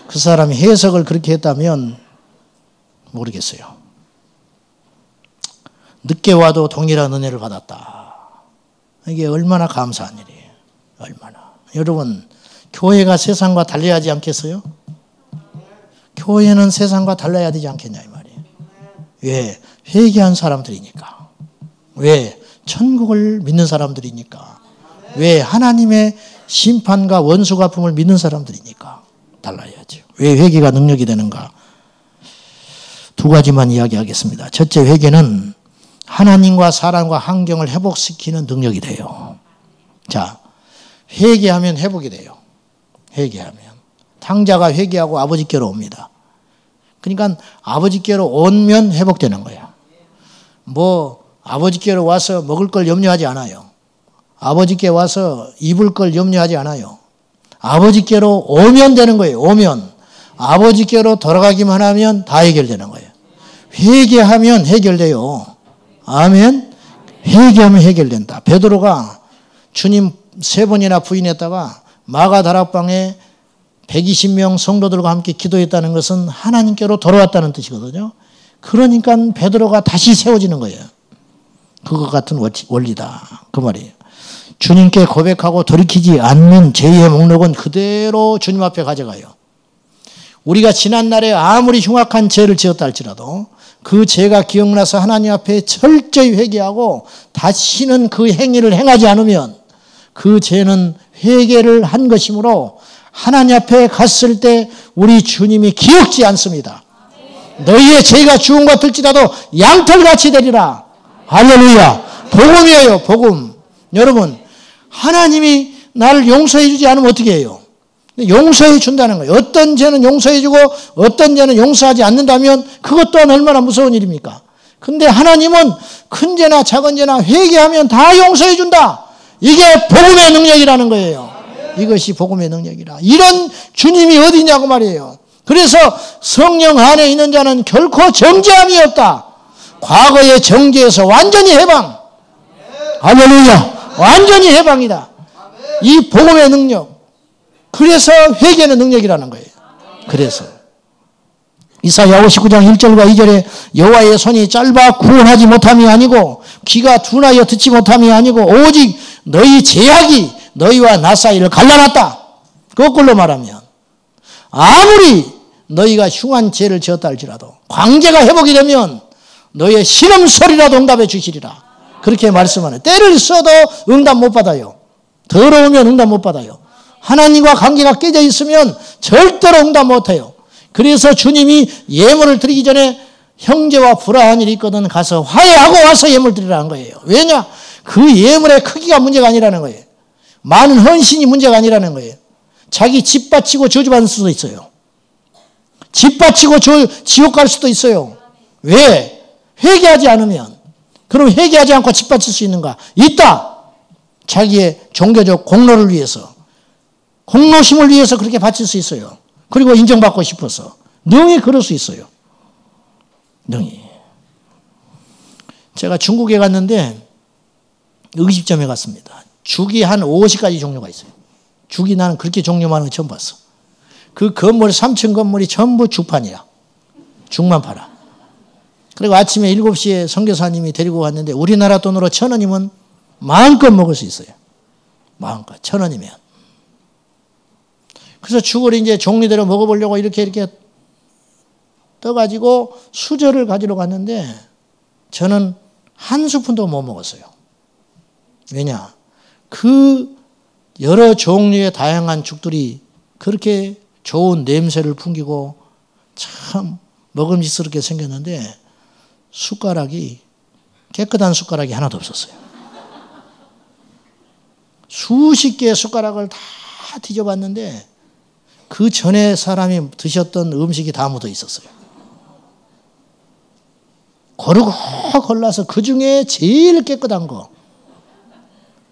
그 사람이 해석을 그렇게 했다면 모르겠어요. 늦게 와도 동일한 은혜를 받았다. 이게 얼마나 감사한 일이에요. 얼마나. 여러분, 교회가 세상과 달라야 하지 않겠어요? 교회는 세상과 달라야 되지 않겠냐 이 말이에요. 왜? 회개한 사람들이니까. 왜? 천국을 믿는 사람들이니까. 왜? 하나님의 심판과 원수 갚음을 믿는 사람들이니까 달라야죠. 왜 회개가 능력이 되는가? 두 가지만 이야기하겠습니다. 첫째, 회개는 하나님과 사람과 환경을 회복시키는 능력이 돼요. 자, 회개하면 회복이 돼요. 회개하면. 탕자가 회개하고 아버지께로 옵니다. 그러니까 아버지께로 오면 회복되는 거예요. 뭐 아버지께로 와서 먹을 걸 염려하지 않아요. 아버지께 와서 입을 걸 염려하지 않아요. 아버지께로 오면 되는 거예요. 오면. 아버지께로 돌아가기만 하면 다 해결되는 거예요. 회개하면 해결돼요. 아멘. 회개하면 해결된다. 베드로가 주님 3번이나 부인했다가 마가 다락방에 120명 성도들과 함께 기도했다는 것은 하나님께로 돌아왔다는 뜻이거든요. 그러니까 베드로가 다시 세워지는 거예요. 그것 같은 원리다. 그 말이에요. 주님께 고백하고 돌이키지 않는 죄의 목록은 그대로 주님 앞에 가져가요. 우리가 지난날에 아무리 흉악한 죄를 지었다 할지라도 그 죄가 기억나서 하나님 앞에 철저히 회개하고 다시는 그 행위를 행하지 않으면 그 죄는 회개를 한 것이므로 하나님 앞에 갔을 때 우리 주님이 기억지 않습니다. 너희의 죄가 주은 것 같을지라도 양털같이 되리라. 할렐루야. 복음이에요. 복음. 여러분, 하나님이 나를 용서해 주지 않으면 어떻게 해요? 용서해 준다는 거예요. 어떤 죄는 용서해 주고 어떤 죄는 용서하지 않는다면 그것 또한 얼마나 무서운 일입니까? 근데 하나님은 큰 죄나 작은 죄나 회개하면 다 용서해 준다. 이게 복음의 능력이라는 거예요. 이것이 복음의 능력이라. 이런 주님이 어디냐고 말이에요. 그래서 성령 안에 있는 자는 결코 정죄함이 없다. 과거의 정죄에서 완전히 해방. 할렐루야. 완전히 해방이다. 이 복음의 능력. 그래서 회개는 능력이라는 거예요. 그래서 이사야 59장 1절과 2절에 여호와의 손이 짧아 구원하지 못함이 아니고 귀가 둔하여 듣지 못함이 아니고 오직 너희 죄악이 너희와 나 사이를 갈라놨다. 거꾸로 말하면 아무리 너희가 흉한 죄를 지었다 할지라도 광제가 회복이 되면 너희의 신음소리라도 응답해 주시리라. 그렇게 말씀하네. 때를 써도 응답 못 받아요. 더러우면 응답 못 받아요. 하나님과 관계가 깨져 있으면 절대로 응답 못 해요. 그래서 주님이 예물을 드리기 전에 형제와 불화한 일이 있거든 가서 화해하고 와서 예물 드리라는 거예요. 왜냐? 그 예물의 크기가 문제가 아니라는 거예요. 많은 헌신이 문제가 아니라는 거예요. 자기 집 바치고 저주받을 수도 있어요. 집 바치고 지옥 갈 수도 있어요. 왜? 회개하지 않으면. 그럼 회개하지 않고 집 바칠 수 있는가? 있다. 자기의 종교적 공로를 위해서. 공로심을 위해서 그렇게 바칠 수 있어요. 그리고 인정받고 싶어서. 능히 그럴 수 있어요. 능히. 제가 중국에 갔는데 의식점에 갔습니다. 죽이 한 50가지 종류가 있어요. 죽이 나는 그렇게 종류 많은 거 처음 봤어. 그 건물 3층 건물이 전부 죽판이야. 죽만 팔아. 그리고 아침에 7시에 선교사님이 데리고 왔는데 우리나라 돈으로 1,000원이면 마음껏 먹을 수 있어요. 마음껏 1,000원이면. 그래서 죽을 이제 종류대로 먹어보려고 이렇게 떠가지고 수저를 가지러 갔는데 저는 한 스푼도 못 먹었어요. 왜냐? 그 여러 종류의 다양한 죽들이 그렇게 좋은 냄새를 풍기고 참 먹음직스럽게 생겼는데 숟가락이 깨끗한 숟가락이 하나도 없었어요. 수십 개의 숟가락을 다 뒤져봤는데 그 전에 사람이 드셨던 음식이 다 묻어 있었어요. 고르고 골라서 그 중에 제일 깨끗한 거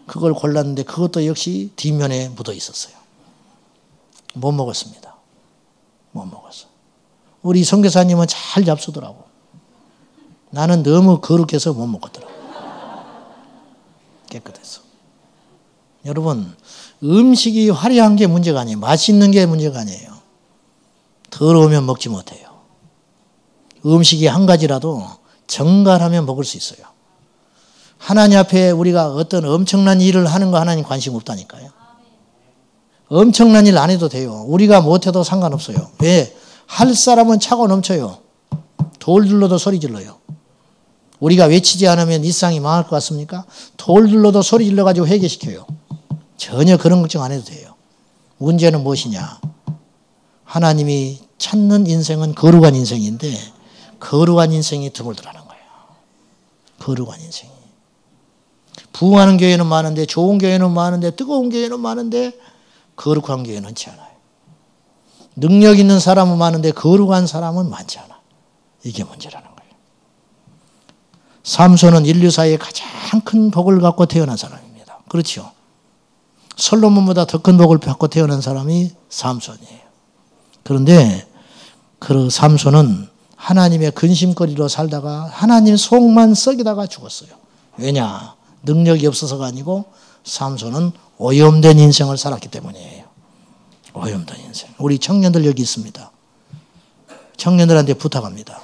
그걸 골랐는데 그것도 역시 뒷면에 묻어 있었어요. 못 먹었습니다. 못 먹었어. 우리 선교사님은 잘 잡수더라고. 나는 너무 거룩해서 못 먹었더라고. 깨끗해서. 여러분, 음식이 화려한 게 문제가 아니에요. 맛있는 게 문제가 아니에요. 더러우면 먹지 못해요. 음식이 한 가지라도 정갈하면 먹을 수 있어요. 하나님 앞에 우리가 어떤 엄청난 일을 하는 거 하나님 관심 없다니까요. 엄청난 일 안 해도 돼요. 우리가 못해도 상관없어요. 왜? 할 사람은 차고 넘쳐요. 돌 둘러도 소리 질러요. 우리가 외치지 않으면 일상이 망할 것 같습니까? 돌 둘러도 소리 질러가지고 회개시켜요. 전혀 그런 걱정 안 해도 돼요. 문제는 무엇이냐? 하나님이 찾는 인생은 거룩한 인생인데 거룩한 인생이 드물더라는 거예요. 거룩한 인생이. 부흥하는 교회는 많은데 좋은 교회는 많은데 뜨거운 교회는 많은데 거룩한 교회는 많지 않아요. 능력 있는 사람은 많은데 거룩한 사람은 많지 않아. 이게 문제라는 거예요. 삼손은 인류 사이에 가장 큰 복을 갖고 태어난 사람입니다. 그렇죠? 솔로몬보다 더 큰 복을 받고 태어난 사람이 삼손이에요. 그런데 그 삼손은 하나님의 근심거리로 살다가 하나님 속만 썩이다가 죽었어요. 왜냐? 능력이 없어서가 아니고 삼손은 오염된 인생을 살았기 때문이에요. 오염된 인생. 우리 청년들 여기 있습니다. 청년들한테 부탁합니다.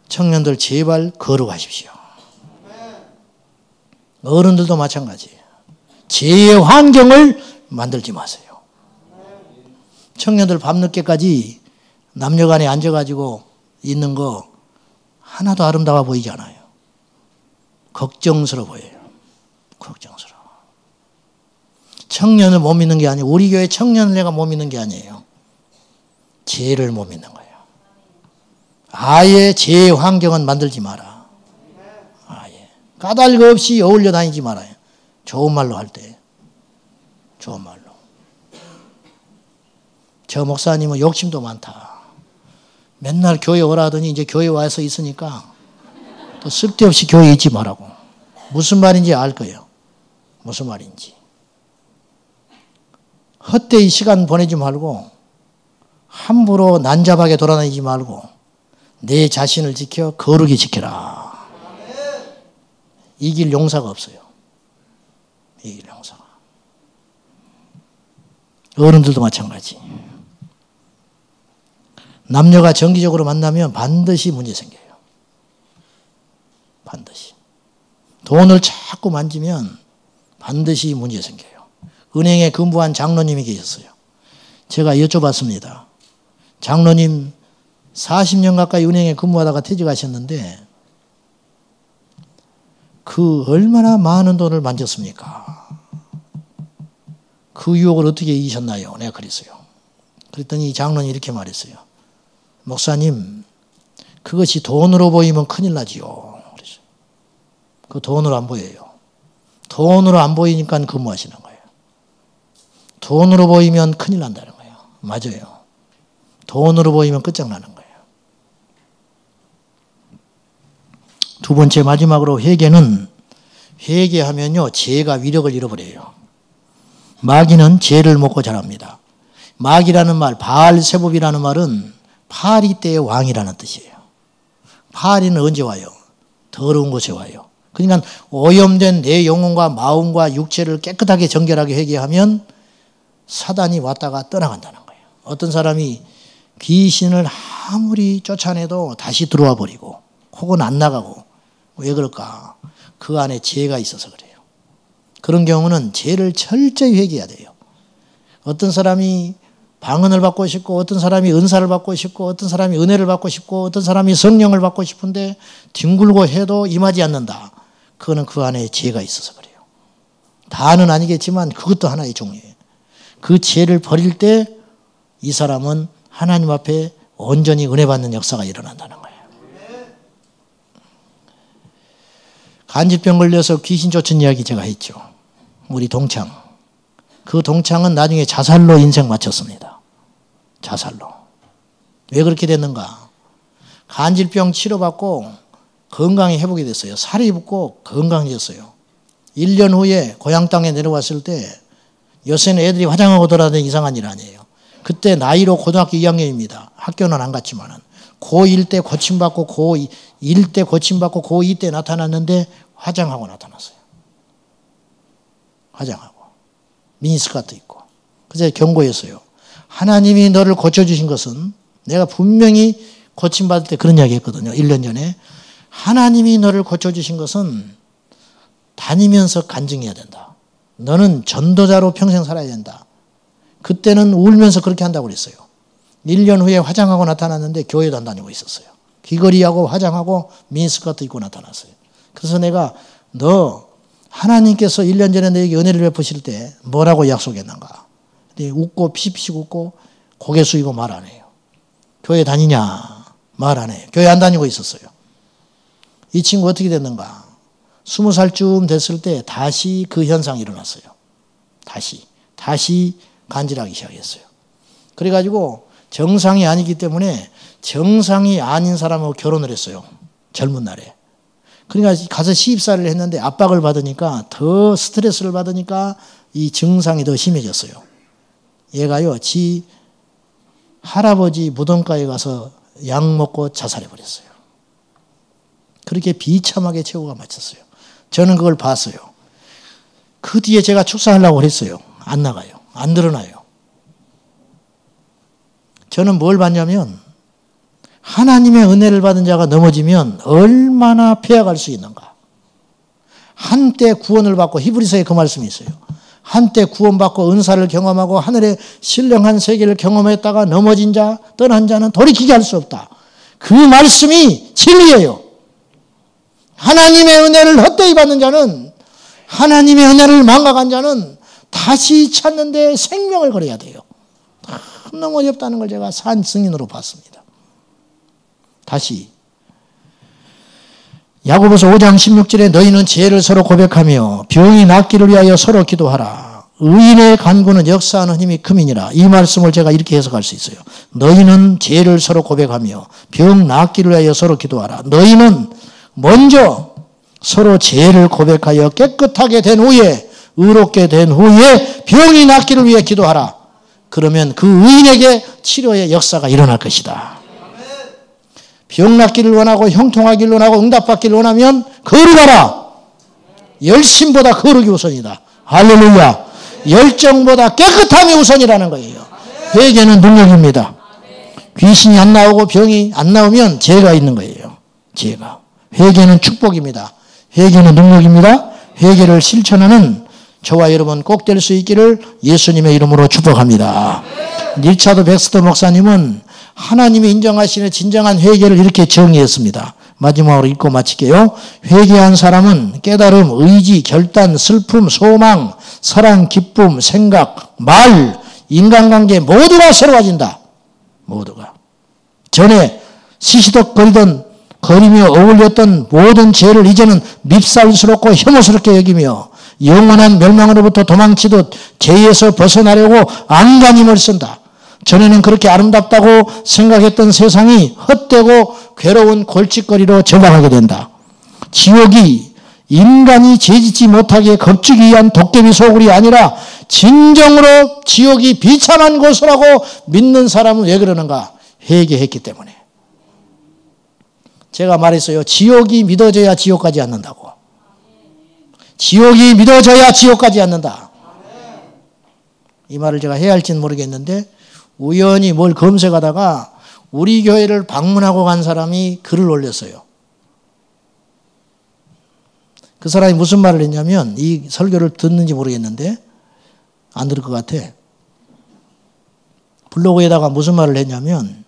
청년들 제발 거룩하십시오. 어른들도 마찬가지예요. 죄의 환경을 만들지 마세요. 청년들 밤늦게까지 남녀간에 앉아가지고 있는 거 하나도 아름다워 보이지 않아요. 걱정스러워 보여요. 걱정스러워. 청년을 못 믿는 게 아니에요. 우리 교회 청년을 내가 못 믿는 게 아니에요. 죄를 못 믿는 거예요. 아예 죄의 환경은 만들지 마라. 아예. 까닭 없이 어울려 다니지 말아요. 좋은 말로 할 때. 좋은 말로. 저 목사님은 욕심도 많다. 맨날 교회 오라 하더니 이제 교회 와서 있으니까 또 쓸데없이 교회에 있지 말라고. 무슨 말인지 알 거예요. 무슨 말인지. 헛되이 시간 보내지 말고 함부로 난잡하게 돌아다니지 말고 내 자신을 지켜 거룩히 지켜라. 이길 용사가 없어요. 이길 용사가. 어른들도 마찬가지. 남녀가 정기적으로 만나면 반드시 문제 생겨요. 반드시. 돈을 자꾸 만지면 반드시 문제 생겨요. 은행에 근무한 장로님이 계셨어요. 제가 여쭤봤습니다. 장로님 40년 가까이 은행에 근무하다가 퇴직하셨는데 그 얼마나 많은 돈을 만졌습니까? 그 유혹을 어떻게 이기셨나요? 내가 그랬어요. 그랬더니 장로님이 이렇게 말했어요. 목사님, 그것이 돈으로 보이면 큰일 나지요. 그랬어요. 그 돈으로 안 보여요. 돈으로 안 보이니까 근무하시는 거예요. 돈으로 보이면 큰일 난다는 거예요. 맞아요. 돈으로 보이면 끝장나는 거예요. 두 번째 마지막으로 회개는 회개하면요 죄가 위력을 잃어버려요. 마귀는 죄를 먹고 자랍니다. 마귀라는 말, 바알세봅이라는 말은 파리 때의 왕이라는 뜻이에요. 파리는 언제 와요? 더러운 곳에 와요. 그러니까 오염된 내 영혼과 마음과 육체를 깨끗하게 정결하게 회개하면 사단이 왔다가 떠나간다는 거예요. 어떤 사람이 귀신을 아무리 쫓아내도 다시 들어와 버리고 혹은 안 나가고 왜 그럴까? 그 안에 죄가 있어서 그래요. 그런 경우는 죄를 철저히 회개해야 돼요. 어떤 사람이 방언을 받고 싶고 어떤 사람이 은사를 받고 싶고 어떤 사람이 은혜를 받고 싶고 어떤 사람이 성령을 받고 싶은데 뒹굴고 해도 임하지 않는다. 그거는 그 안에 죄가 있어서 그래요. 다는 아니겠지만 그것도 하나의 종류예요. 그 죄를 버릴 때 이 사람은 하나님 앞에 온전히 은혜 받는 역사가 일어난다는 거예요. 간질병 걸려서 귀신 쫓은 이야기 제가 했죠. 우리 동창. 그 동창은 나중에 자살로 인생 마쳤습니다. 자살로. 왜 그렇게 됐는가? 간질병 치료받고 건강이 회복이 됐어요. 살이 붙고 건강해졌어요. 1년 후에 고향 땅에 내려왔을 때 요새는 애들이 화장하고 돌아다니는 이상한 일 아니에요. 그때 나이로 고등학교 2학년입니다. 학교는 안 갔지만은. 고1 때 고침받고 고1 때 고침받고 고2 때 나타났는데 화장하고 나타났어요. 화장하고. 미니스커트 입고. 그래서 경고했어요. 하나님이 너를 고쳐주신 것은 내가 분명히 고침받을 때 그런 이야기 했거든요. 1년 전에. 하나님이 너를 고쳐주신 것은 다니면서 간증해야 된다. 너는 전도자로 평생 살아야 된다. 그때는 울면서 그렇게 한다고 그랬어요. 1년 후에 화장하고 나타났는데 교회도 안 다니고 있었어요. 귀걸이하고 화장하고 미니스커트 입고 나타났어요. 그래서 내가 너 하나님께서 1년 전에 너에게 은혜를 베푸실 때 뭐라고 약속했는가? 웃고 피식피식 웃고 고개 숙이고 말 안 해요. 교회 다니냐? 말 안 해요. 교회 안 다니고 있었어요. 이 친구 어떻게 됐는가? 20살쯤 됐을 때 다시 그 현상이 일어났어요. 다시 간질하기 시작했어요. 그래가지고 정상이 아니기 때문에 정상이 아닌 사람하고 결혼을 했어요. 젊은 날에. 그러니까 가서 시집살이를 했는데 압박을 받으니까 더 스트레스를 받으니까 이 증상이 더 심해졌어요. 얘가요, 지 할아버지 무덤가에 가서 약 먹고 자살해버렸어요. 그렇게 비참하게 최후가 마쳤어요. 저는 그걸 봤어요. 그 뒤에 제가 축사하려고 했어요. 안 나가요. 안 드러나요. 저는 뭘 봤냐면 하나님의 은혜를 받은 자가 넘어지면 얼마나 폐악할 수 있는가. 한때 구원을 받고 히브리서에 그 말씀이 있어요. 한때 구원받고 은사를 경험하고 하늘의 신령한 세계를 경험했다가 넘어진 자, 떠난 자는 돌이키게 할 수 없다. 그 말씀이 진리예요. 하나님의 은혜를 헛되이 받는 자는, 하나님의 은혜를 망각한 자는 다시 찾는데 생명을 걸어야 돼요. 너무 어렵다는 걸 제가 산 증인으로 봤습니다. 다시 야고보서 5장 16절에 너희는 죄를 서로 고백하며 병이 낫기를 위하여 서로 기도하라. 의인의 간구는 역사하는 힘이 큼이니라. 이 말씀을 제가 이렇게 해석할 수 있어요. 너희는 죄를 서로 고백하며 병 낫기를 위하여 서로 기도하라. 너희는 먼저 서로 죄를 고백하여 깨끗하게 된 후에, 의롭게 된 후에 병이 낫기를 위해 기도하라. 그러면 그 의인에게 치료의 역사가 일어날 것이다. 병 낫기를 원하고 형통하기를 원하고 응답받기를 원하면 거룩하라. 열심보다 거룩이 우선이다. 할렐루야. 열정보다 깨끗함이 우선이라는 거예요. 회개는 능력입니다. 귀신이 안 나오고 병이 안 나오면 죄가 있는 거예요. 죄가. 회개는 축복입니다. 회개는 능력입니다. 회개를 실천하는 저와 여러분 꼭 될 수 있기를 예수님의 이름으로 축복합니다. 리차드 백스터 목사님은 하나님이 인정하시는 진정한 회개를 이렇게 정의했습니다. 마지막으로 읽고 마칠게요. 회개한 사람은 깨달음, 의지, 결단, 슬픔, 소망, 사랑, 기쁨, 생각, 말, 인간관계 모두가 새로워진다. 모두가. 전에 시시덕거리던 거리며 어울렸던 모든 죄를 이제는 밉살스럽고 혐오스럽게 여기며 영원한 멸망으로부터 도망치듯 죄에서 벗어나려고 안간힘을 쓴다. 전에는 그렇게 아름답다고 생각했던 세상이 헛되고 괴로운 골칫거리로 전락하게 된다. 지옥이 인간이 죄짓지 못하게 겁주기 위한 도깨비 소굴이 아니라 진정으로 지옥이 비참한 곳이라고 믿는 사람은 왜 그러는가? 회개했기 때문에. 제가 말했어요. 지옥이 믿어져야 지옥 가지 않는다고. 지옥이 믿어져야 지옥 가지 않는다. 이 말을 제가 해야 할지는 모르겠는데 우연히 뭘 검색하다가 우리 교회를 방문하고 간 사람이 글을 올렸어요. 그 사람이 무슨 말을 했냐면, 이 설교를 듣는지 모르겠는데 안 들을 것 같아. 블로그에다가 무슨 말을 했냐면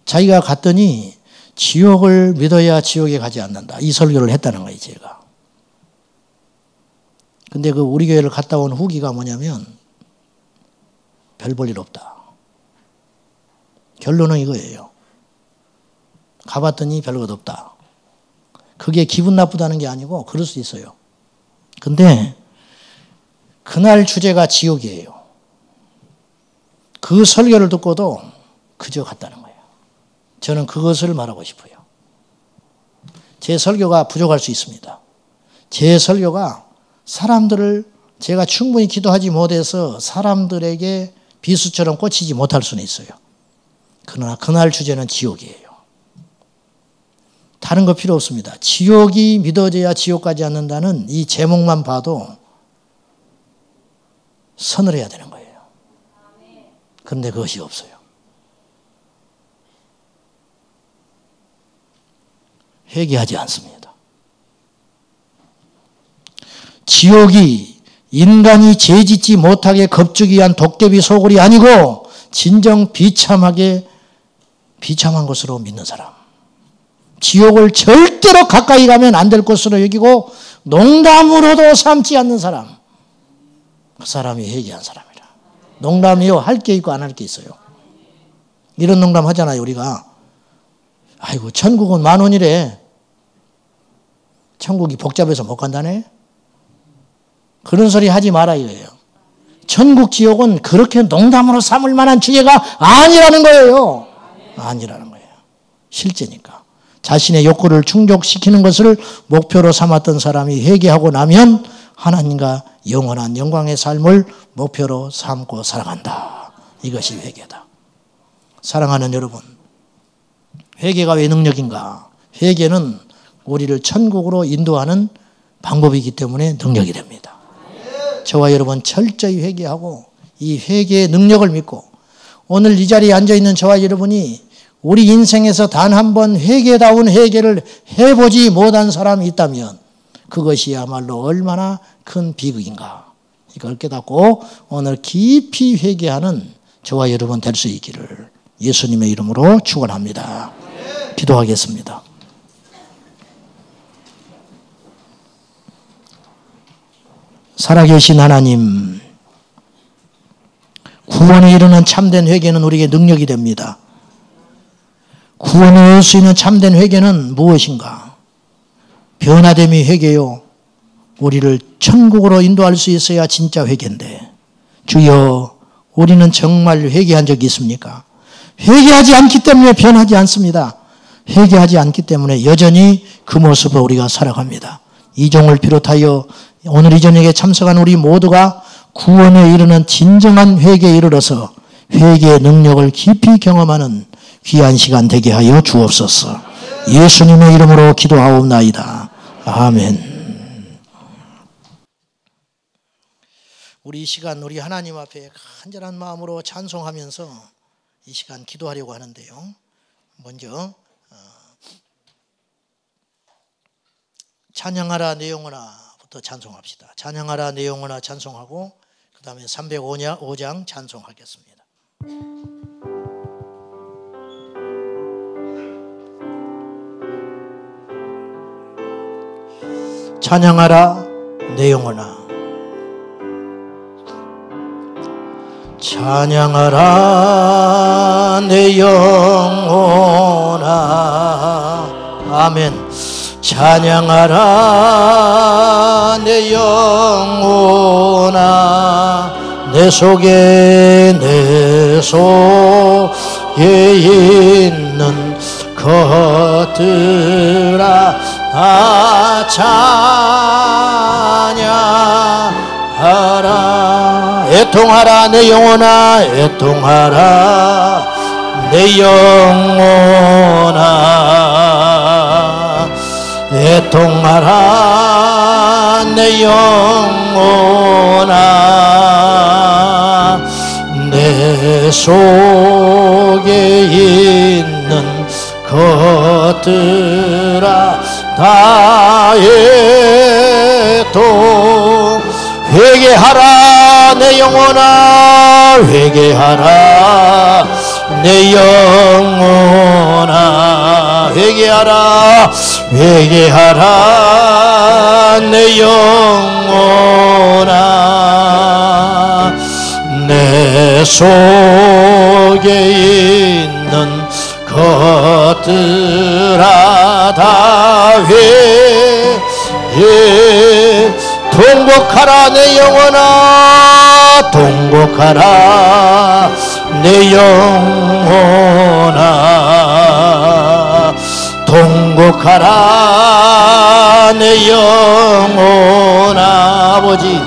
자기가 갔더니 지옥을 믿어야 지옥에 가지 않는다. 이 설교를 했다는 거예요, 제가. 근데 그 우리 교회를 갔다 온 후기가 뭐냐면 별 볼 일 없다. 결론은 이거예요. 가봤더니 별것 없다. 그게 기분 나쁘다는 게 아니고 그럴 수 있어요. 근데 그날 주제가 지옥이에요. 그 설교를 듣고도 그저 갔다는 거예요. 저는 그것을 말하고 싶어요. 제 설교가 부족할 수 있습니다. 제 설교가 사람들을, 제가 충분히 기도하지 못해서 사람들에게 비수처럼 꽂히지 못할 수는 있어요. 그러나 그날 주제는 지옥이에요. 다른 거 필요 없습니다. 지옥이 믿어져야 지옥 가지 않는다는 이 제목만 봐도 선을 해야 되는 거예요. 그런데 그것이 없어요. 회개하지 않습니다. 지옥이 인간이 죄짓지 못하게 겁주기 위한 도깨비 소굴이 아니고 진정 비참한 것으로 믿는 사람. 지옥을 절대로 가까이 가면 안 될 것으로 여기고 농담으로도 삼지 않는 사람, 그 사람이 회개한 사람이라. 농담이요, 할 게 있고 안 할 게 있어요. 이런 농담 하잖아요, 우리가. 아이고, 천국은 10,000원이래. 천국이 복잡해서 못 간다네? 그런 소리 하지 마라 이거예요. 천국 지옥은 그렇게 농담으로 삼을 만한 지혜가 아니라는 거예요. 아니라는 거예요. 실제니까. 자신의 욕구를 충족시키는 것을 목표로 삼았던 사람이 회개하고 나면 하나님과 영원한 영광의 삶을 목표로 삼고 살아간다. 이것이 회개다. 사랑하는 여러분, 회개가 왜 능력인가? 회개는 우리를 천국으로 인도하는 방법이기 때문에 능력이 됩니다. 저와 여러분 철저히 회개하고 이 회개의 능력을 믿고 오늘 이 자리에 앉아있는 저와 여러분이 우리 인생에서 단 한 번 회개다운 회개를 해보지 못한 사람이 있다면 그것이야말로 얼마나 큰 비극인가. 이걸 깨닫고 오늘 깊이 회개하는 저와 여러분 될 수 있기를 예수님의 이름으로 축원합니다. 기도하겠습니다. 살아계신 하나님, 구원에 이르는 참된 회개는 우리에게 능력이 됩니다. 구원을 얻을 수 있는 참된 회개는 무엇인가? 변화됨이 회개요. 우리를 천국으로 인도할 수 있어야 진짜 회개인데 주여, 우리는 정말 회개한 적이 있습니까? 회개하지 않기 때문에 변하지 않습니다. 회개하지 않기 때문에 여전히 그 모습으로 우리가 살아갑니다. 이종을 비롯하여 오늘 이 저녁에 참석한 우리 모두가 구원에 이르는 진정한 회개에 이르러서 회개의 능력을 깊이 경험하는 귀한 시간 되게 하여 주옵소서. 예수님의 이름으로 기도하옵나이다. 아멘. 우리 이 시간 우리 하나님 앞에 간절한 마음으로 찬송하면서 이 시간 기도하려고 하는데요. 먼저 찬양하라 내 영혼아부터 찬송합시다. 찬양하라 내 영혼아 찬송하고 그 다음에 305장 찬송하겠습니다. 찬양하라 내 영혼아, 찬양하라 내 영혼아. 아멘. 찬양하라 내 영혼아, 내 속에 있는 것들아 다 찬양하라. 애통하라 내 영혼아, 애통하라 내 영혼아, 애통하라 내 영혼아, 내 속에 있는 것들아 다 애통. 회개하라 내 영혼아, 회개하라 내 영혼아, 회개하라, 회개하라 내 영혼아, 내 속에 있는 것들아 다 통곡하라 내 영혼아, 통곡하라 내 영혼아, 통곡하라 내 영혼아. 아버지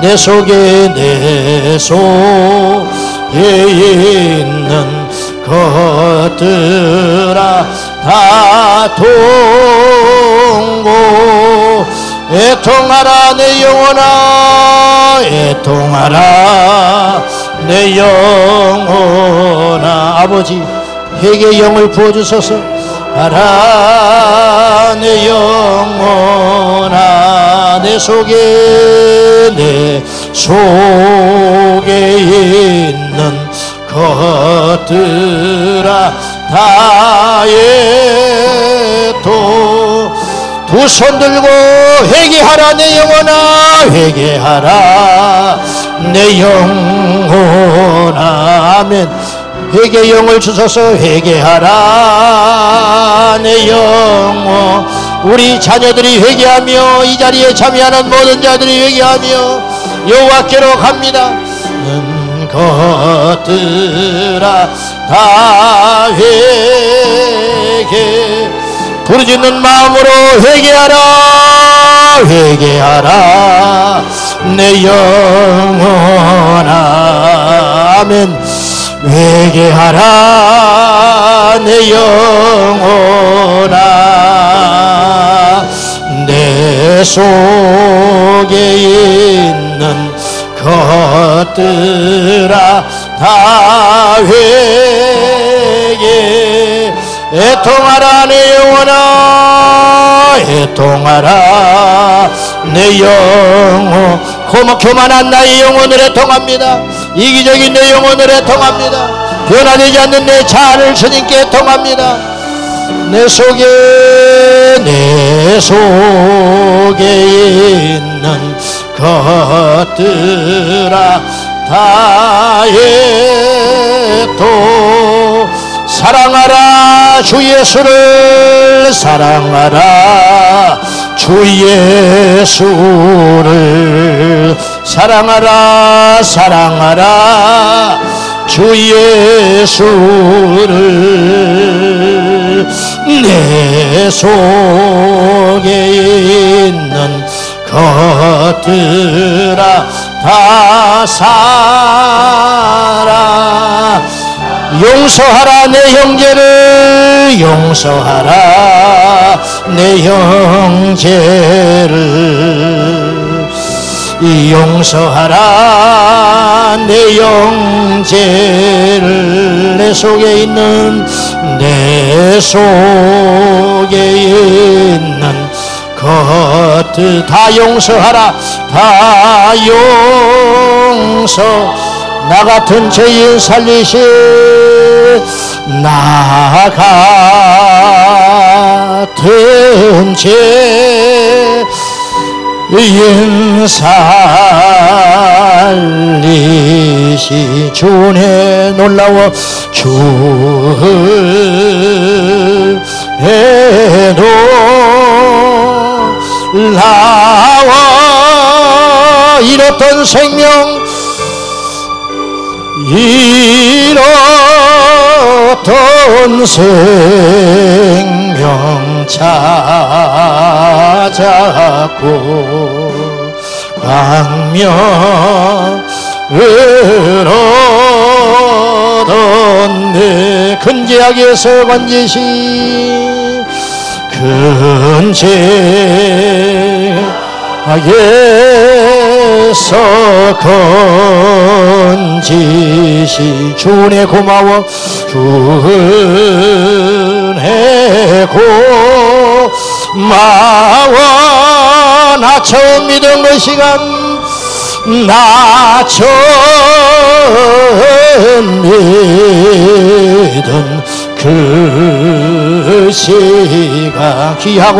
내 속에 있는 것들아 다 통곡. 애통하라 내 영혼아, 애통하라 내 영혼아. 아버지 회개의 영을 부어주소서. 하라 내 영혼아, 내 속에 있는 것들아 다 애통. 두 손 들고 회개하라 내 영혼아, 회개하라 내 영혼아. 아멘. 회개 영을 주소서. 회개하라 내 영혼. 우리 자녀들이 회개하며 이 자리에 참여하는 모든 자들이 회개하며 여호와께로 갑니다. 것들아 다 회개. 부르짖는 마음으로 회개하라, 회개하라 내 영혼아. 아멘. 회개하라 내 영혼아. 내 속에 있는 것들아 다 회개. 애통하라 내 영혼아, 애통하라 내 영혼. 교만한 나의 영혼을 애통합니다. 이기적인 내 영혼을 애통합니다. 변화되지 않는 내 자아를 주님께 애통합니다. 내 속에 있는 것들아 다 애통. 사랑하라 주 예수를, 사랑하라 주 예수를. 사랑하라, 사랑하라 주 예수를. 내 속에 있는 것들아 다 살아. 용서하라 내 형제를, 용서하라 내 형제를. 용서하라 내 형제를. 내 속에 있는, 내 속에 있는 것들 다 용서하라, 다 용서. 나 같은 죄인 살리신, 나 같은 죄인 살리시. 주 은혜 놀라워, 주 은혜 놀라워. 잃었던 생명, 잃었던 생명 찾았고 광명을 얻었네. 근제하게서 건지시, 근제하게서 건지시. 주 은혜 고마워, 주 은혜 고마워. 나 처음 믿은 그 시간, 나 처음 믿은 그 시간. 귀하고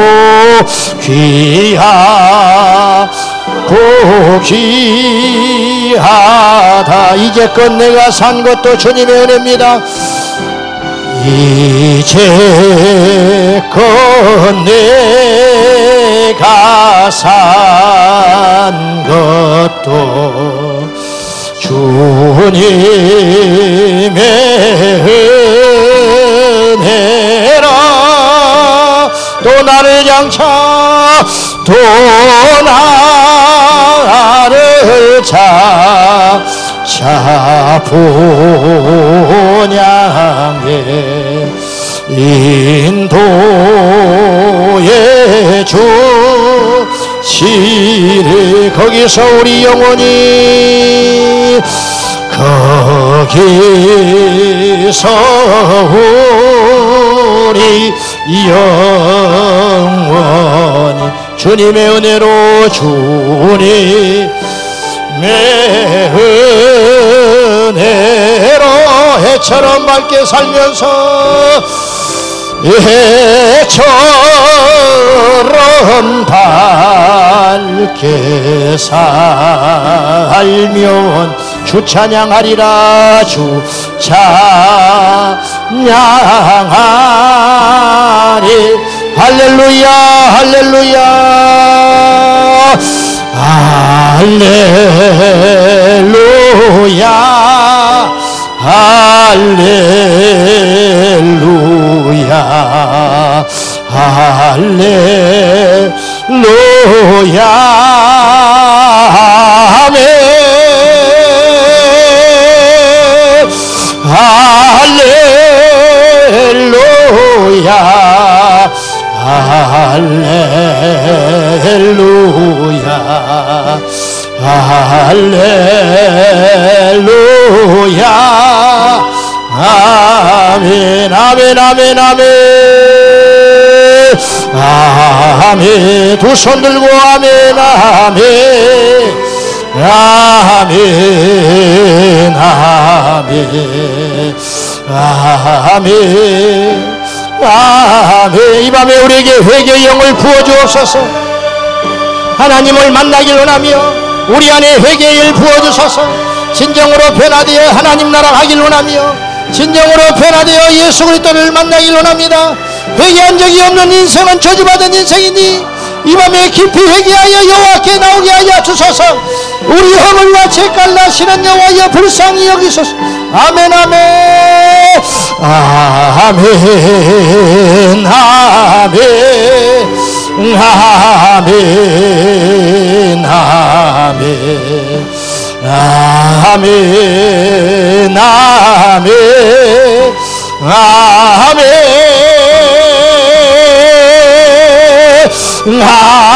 귀하다. 이제껏 내가 산 것도 주님의 은혜입니다. 이제껏 내가 산 것도 주님의 은혜라. 또 나를 장차, 또 나를 장차 본향에 인도해 주시리. 거기서 우리 영혼이, 거기서 우리 영원히 주님의 은혜로, 주님의 은혜로 해처럼 밝게 살면서 예처럼 밝게 살면 주 찬양하리라. 주 찬양하리. 할렐루야 할렐루야 할렐루야 할렐루야 할렐루야 아멘 할렐루야 할렐루야 할렐루야 아멘 아멘 아멘 아멘 아멘. 두 손 들고 아멘 아멘 아멘 아멘 아멘 아멘. 이 밤에 우리에게 회개의 영을 부어주옵소서. 하나님을 만나길 원하며 우리 안에 회개의 일 부어주소서. 진정으로 변화되어 하나님 나라 가길 원하며 진정으로 변화되어 예수 그리스도를 만나길 원합니다. 회개한 적이 없는 인생은 저주받은 인생이니 이 밤에 깊이 회개하여 여호와께 나오게 하여 주소서. 우리 허물과 죄깔 나시는 여호와여 불쌍히 여기소서. 아멘 아멘 아멘 아멘 아멘 아멘 아멘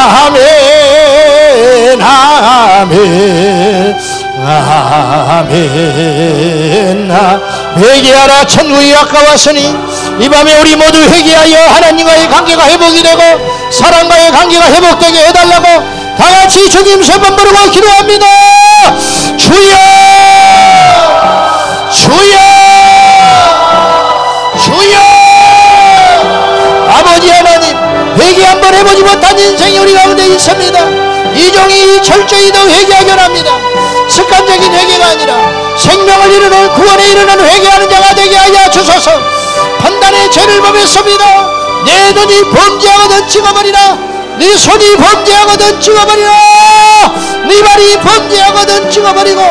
아멘 아멘 아멘. 회개하라 천국이 가까웠으니 이 밤에 우리 모두 회개하여 하나님과의 관계가 회복이 되고 사랑과의 관계가 회복되게 해달라고 다같이 주님 세 번 부르고 기도합니다. 주여 주여 주여. 아버지 하나님, 회개 한번 해보지 못한 인생이 우리 가운데 있습니다. 이 종이 철저히 더 회개하게 합니다. 습관적인 회개가 아니라 생명을 이루는 구원에 이르는 회개하는 자가 되게 하여 주소서. 판단의 죄를 범했습니다. 내 눈이 범죄하거든 찍어버리라. 네 손이 범죄하거든 찍어버리라. 네 발이 범죄하거든 찍어버리고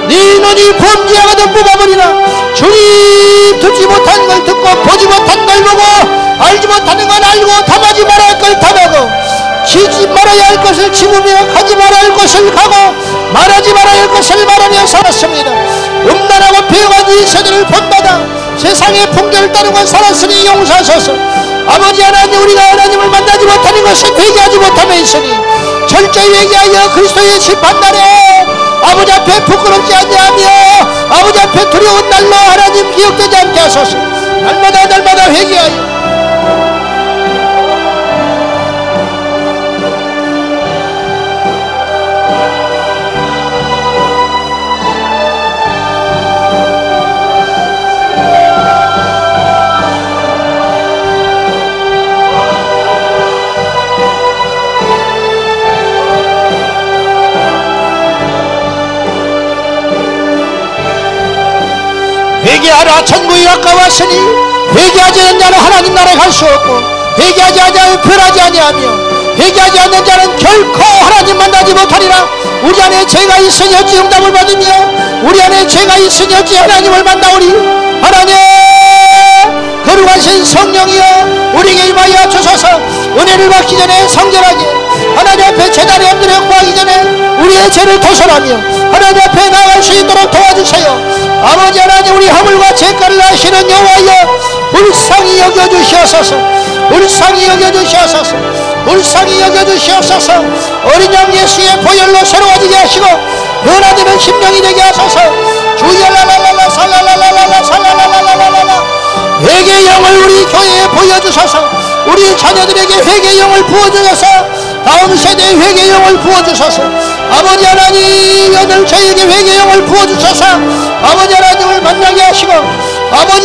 네 눈이 범죄하거든 뽑아버리라. 주님, 듣지 못한 걸 듣고 보지 못한 걸 보고 알지 못하는 건 알고 담하지 말아야 할 걸 담하고 지지 말아야 할 것을 지으며 가지 말아야 할 것을 가고 말하지 말아야 할 것을 말하며 살았습니다. 음란하고 배어간 이 세대를 본받아 세상의 풍조를 따르고 살았으니 용서하소서. 아버지 하나님, 우리가 하나님을 만나지 못하는 것은 회개하지 못함에 있으니 철저히 회개하여 그리스도의 심판날에 아버지 앞에 부끄럽지 아니하며 아버지 앞에 두려운 날로 하나님 기억되지 않게 하소서. 날마다 날마다 회개하여 회개하라. 천국이 가까웠으니 회개하지 않는 자는 하나님 나라에 갈 수 없고 회개하지 않는 자는 변하지 아니하며 회개하지 않는 자는 결코 하나님 만나지 못하리라. 우리 안에 죄가 있으니 어찌 응답을 받으며 우리 안에 죄가 있으니 어찌 하나님을 만나오리. 하나님, 거룩하신 성령이여 우리에게 임하여 주소서. 은혜를 받기 전에 성결하게 하나님 앞에 제단에 엎드려 구하기 전에 우리의 죄를 도설하며 하나님 앞에 나아갈 수 있도록 도와주세요. 아버지 하나님, 우리 허물과 죄가를 아시는 여호와여 불쌍히 여겨주시옵소서. 불쌍히 여겨주시옵소서. 불쌍히 여겨주시옵소서. 어린 양 예수의 보혈로 새로워지게 하시고 변화되는 심령이 되게 하소서. 주여라라라라 살라라라라 살라라라라라. 회개의 영을 우리 교회에 보여주소서. 우리 자녀들에게 회개의 영을 부어주셔서 다음 세대에 회개의 영을 부어주소서. 아버지 하나님, 오늘 저에게 회개의 영을 부어주셔서 아버지 하나님을 만나게 하시고 아버지